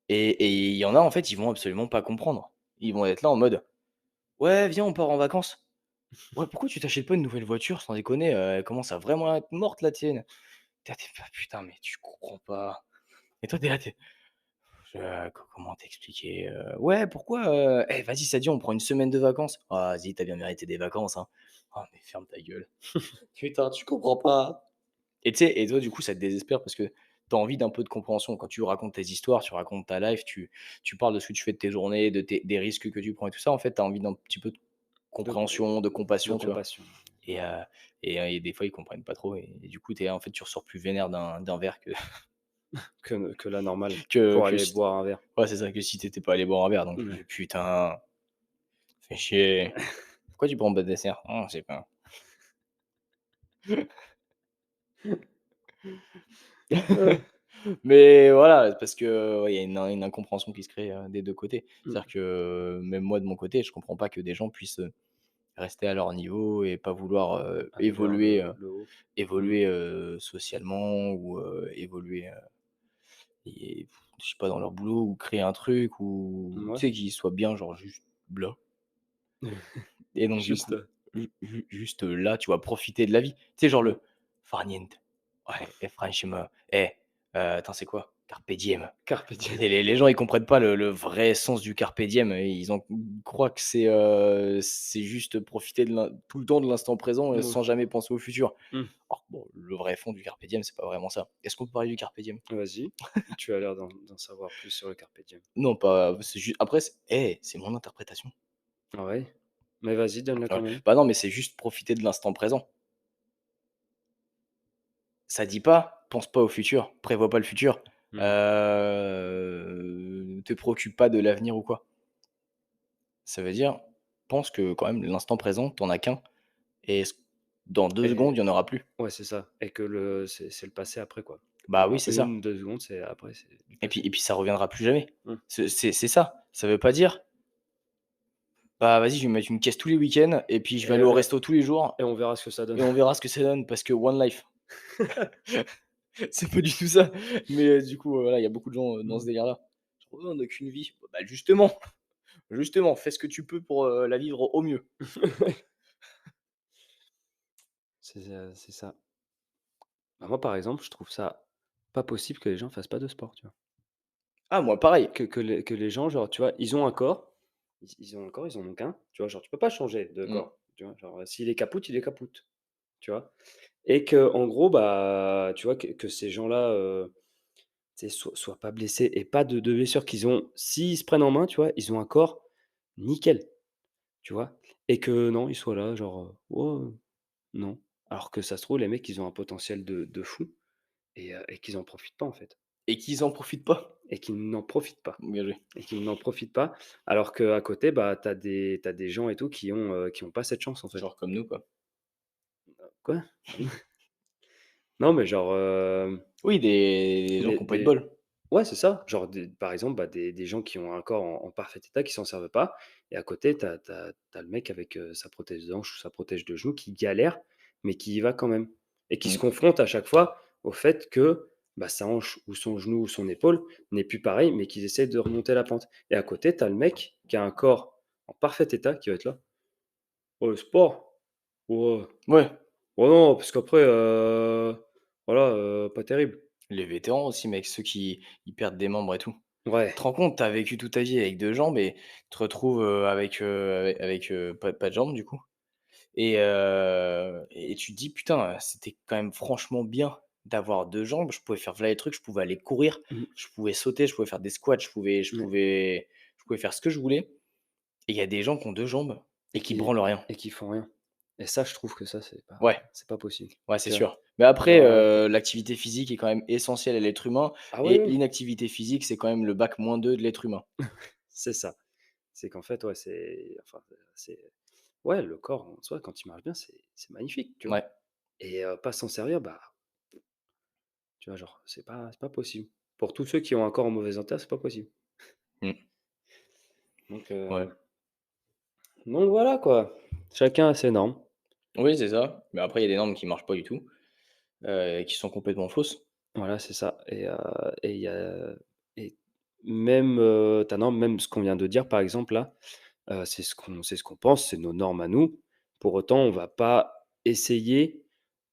et il y en a, en fait, ils vont absolument pas comprendre. Ils vont être là en mode: «Ouais, viens, on part en vacances». «Ouais, pourquoi tu t'achètes pas une nouvelle voiture? Sans déconner, elle commence à vraiment être morte la tienne». Tu es là: «Putain, mais tu comprends pas». Et toi, tu es là, comment t'expliquer? «Ouais, pourquoi, eh, vas-y, ça dit, on prend une semaine de vacances». «Ah, vas-y, tu bien mérité des vacances, hein». «Oh, mais ferme ta gueule». «Putain, tu comprends pas». Et tu sais, et toi, du coup, ça te désespère parce que tu as envie d'un peu de compréhension. Quand tu racontes tes histoires, tu racontes ta life, tu parles de ce que tu fais de tes journées, des risques que tu prends et tout ça, en fait, tu as envie d'un petit peu de De co compréhension, de de compassion, tu vois? compassion. Et et des fois, ils comprennent pas trop et du coup, en fait, tu ressors plus vénère d'un verre que Que la normale, que pour que aller si boire un verre. ouais, c'est ça, que si tu étais pas allé boire un verre, donc je me dis: Ouais. «Putain, fais chier. Pourquoi tu prends pas de dessert?» «Oh, je sais pas». Heu, Mais voilà, parce que, ouais, il y a une incompréhension qui se crée, des 2 côtés. C'est-à-dire mmh, que, même moi de mon côté, je comprends pas que des gens puissent, rester à leur niveau et pas vouloir, aller vers évoluer, le haut. Mmh. évoluer, socialement ou, évoluer, et je sais pas, dans leur boulot ou créer un truc ou Mouais. tu sais, qu'ils soient bien, genre juste là. Et donc du Juste, coup, juste là, tu vois, profiter de la vie. Tu sais, genre mmh, le: «Far niente. Ouais, franchement, eh, tu sais quoi? Carpe diem. Carpe diem. Et les gens, ils comprennent pas le vrai sens du carpe diem et ils croient que c'est juste profiter de tout le temps de l'instant présent, Mmh. sans jamais penser au futur. Mmh. Alors que bon, le vrai fond du carpe diem, c'est pas vraiment ça. Est-ce qu'on peut parler du carpe diem? Vas-y, tu as l'air d'en savoir plus sur le carpe diem. Non, pas c'est juste après c'est mon interprétation. Ah ouais? Mais vas-y, donne-la Ouais. quand même. Bah, non, mais c'est juste profiter de l'instant présent. Ça dit pas: «Pense pas au futur, prévois pas le futur, Mmh. te préoccupe pas de l'avenir ou quoi». Ça veut dire: pense que quand même l'instant présent, tu en as qu'un et dans 2 secondes, Et il y en aura plus. ouais, c'est ça et que c'est le passé après, quoi. Bah, oui, Pendant c'est ça 1 ou 2 secondes, c'est après, c'est du et puis passé. ça reviendra plus jamais. Mmh. C'est ça. Ça veut pas dire: «Bah, vas-y, je vais me mettre une caisse tous les week-ends et puis je vais aller au resto tous les jours Et on verra ce que ça donne. et on verra ce que ça donne parce que one life». C'est pas du tout ça, mais du coup, voilà, il y a beaucoup de gens, dans ce Mmh. délire-là. Genre: «Oh, on n'a qu'une vie». Bah, justement, fais ce que tu peux pour, la vivre au mieux. C'est ça. Bah, moi, par exemple, je trouve ça pas possible que les gens fassent pas de sport, tu vois? Ah, moi pareil. Que les gens, genre, tu vois, ils ont un corps, ils ont un corps, ils en ont qu'un, tu vois? Genre, tu peux pas changer de Mmh. corps, tu vois? Genre, s'il est capoute, il est capoute, tu vois? Et que en gros, bah, tu vois, que ces gens-là, tu sais, soient pas blessés et pas de blessures qu'ils ont s'ils se prennent en main, tu vois, ils ont un corps nickel, tu vois? Et que non, ils soient là, genre, «Oh, non». Alors que ça se trouve, les mecs, ils ont un potentiel de fou et qu'ils en profitent pas, en fait. Et qu'ils en profitent pas. Et qu'ils n'en profitent pas. Bien joué. Et qu'ils n'en profitent pas, alors qu'à côté, bah, tu as des gens et tout qui ont pas cette chance, en fait. Genre comme nous, quoi. Quoi? Non, mais genre, Oui, des gens des qui ont pas eu de des bol. ouais, c'est ça, genre par exemple, bah, des gens qui ont un corps en parfait état, qui s'en servent pas et à côté, tu as le mec avec, sa prothèse de hanche ou sa prothèse de genou qui galère, mais qui y va quand même et qui se Mmh. confronte à chaque fois au fait que, bah, sa hanche ou son genou ou son épaule n'est plus pareil, mais qu'ils essaient de remonter la pente et à côté, tu as le mec qui a un corps en parfait état qui va être là: «Oh, le sport? Oh, Ouais, oh non, parce qu'après, voilà, pas terrible». les vétérans aussi, mec, ceux qui ils perdent des membres et tout. Tu te Ouais, rends compte, tu as vécu toute ta vie avec 2 jambes et tu te retrouves, pas de jambes, du coup et tu te dis: «Putain, c'était quand même franchement bien d'avoir 2 jambes». Je pouvais faire v'là les trucs, je pouvais aller courir, mmh, je pouvais sauter, je pouvais faire des squats, ouais je pouvais faire ce que je voulais et il y a des gens qui ont 2 jambes et et qui qui branlent rien. et qui font rien et ça, je trouve que ça, Ouais. c'est pas possible, Ouais, c'est tu vois? sûr. Mais après, Genre, l'activité physique est quand même essentielle à l'être humain ah oui, et oui, l'inactivité physique, c'est quand même le bac -2 de l'être humain. c'est ça. C'est qu'en fait, ouais, c'est enfin, c'est ouais, le corps en soi, quand il marche bien, c'est magnifique, tu vois? Ouais. Et pas s'en servir, bah, tu vois, genre, c'est pas possible. Pour tous ceux qui ont un corps en mauvais état, c'est pas possible. Mmh. Donc Ouais. voilà, quoi. Chacun a ses normes. Oui, c'est ça. Mais après, il y a des normes qui marchent pas du tout, et qui sont complètement fausses. Voilà, c'est ça et il y a et même, ta norme, même ce qu'on vient de dire, par exemple, là, c'est ce qu'on pense, c'est nos normes à nous. Pour autant, on va pas essayer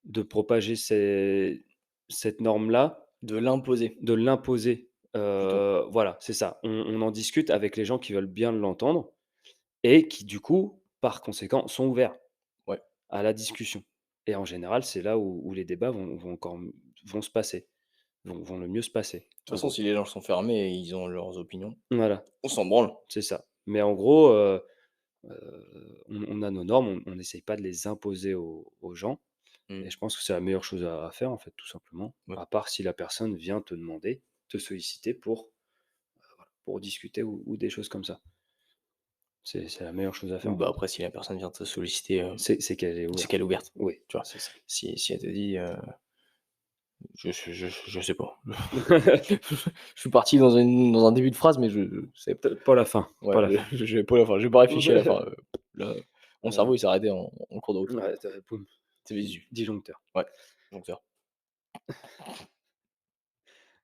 de propager cette norme-là, De l'imposer, de l'imposer. plutôt. Voilà, c'est ça. On en discute avec les gens qui veulent bien l'entendre et qui, du coup, par conséquent, sont ouverts Ouais. à la discussion et en général, c'est là où les débats vont se passer, vont le mieux se passer, De toute en façon, gros. si les gens sont fermés et ils ont leurs opinions, Voilà, on s'en branle. c'est ça. Mais en gros, on a nos normes, on n'essaye pas de les imposer aux gens et Mmh. je pense que c'est la meilleure chose à faire, en fait, tout simplement. Ouais. À part si la personne vient te demander, te solliciter pour discuter ou des choses comme ça. C'est la meilleure chose à faire, Oui, en bah, fait. après, si la personne vient te solliciter, C'est qu'elle est c'est ouverte. qu'elle est ouverte, Oui, tu vois? c'est ça. Si elle te dit, je sais pas. Je suis parti dans un début de phrase, mais je sais Peut-être pas la fin, ouais, pas la fin. j'ai pas la fin, j'ai pas réfléchi à la fin, là, mon cerveau, Heu, il s'est arrêté en cours de route. ouais, boum, C'est visu. disjoncteur. Ouais, donc ça.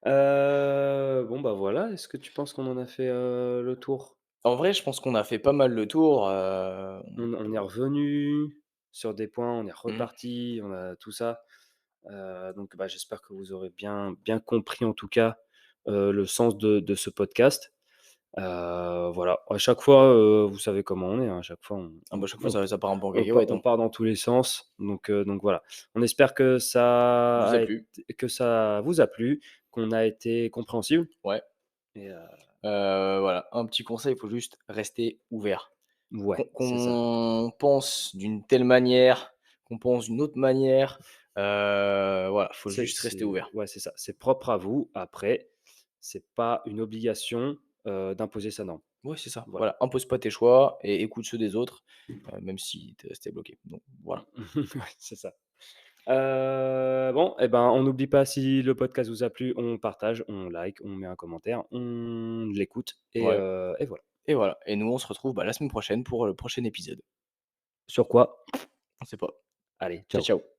Bon, bah, voilà, est-ce que tu penses qu'on en a fait, le tour? En vrai, je pense qu'on a fait pas mal le tour, On est revenu sur des points, on est mmh, reparti, on a tout ça. Donc bah, j'espère que vous aurez bien compris en tout cas, le sens de ce podcast. Voilà, à chaque fois, vous savez comment on est, hein, à chaque fois Ah bah, chaque fois ça part un peu en cacahuète, on hein. part dans tous les sens, donc voilà. On espère que Vous ça a a plu? été que ça vous a plu, qu'on a été compréhensible Ouais. et Voilà, un petit conseil, il faut juste rester ouvert. Qu'on ouais, c'est ça. qu'on pense d'une telle manière, qu'on pense d'une autre manière, voilà, faut juste rester ouvert. Ouais, c'est ça, c'est propre à vous. Après, c'est pas une obligation, d'imposer sa norme. Ouais, c'est ça. Voilà. Voilà, impose pas tes choix et écoute ceux des autres, même si tu es resté bloqué. Donc voilà. Ouais, c'est ça. Bon et ben, on n'oublie pas si le podcast vous a plu, on partage, on like, on met un commentaire, on l'écoute Ouais et voilà. et voilà et nous on se retrouve, bah, la semaine prochaine pour le prochain épisode. Sur quoi? On sait pas. Allez, Ciao, ciao. ciao.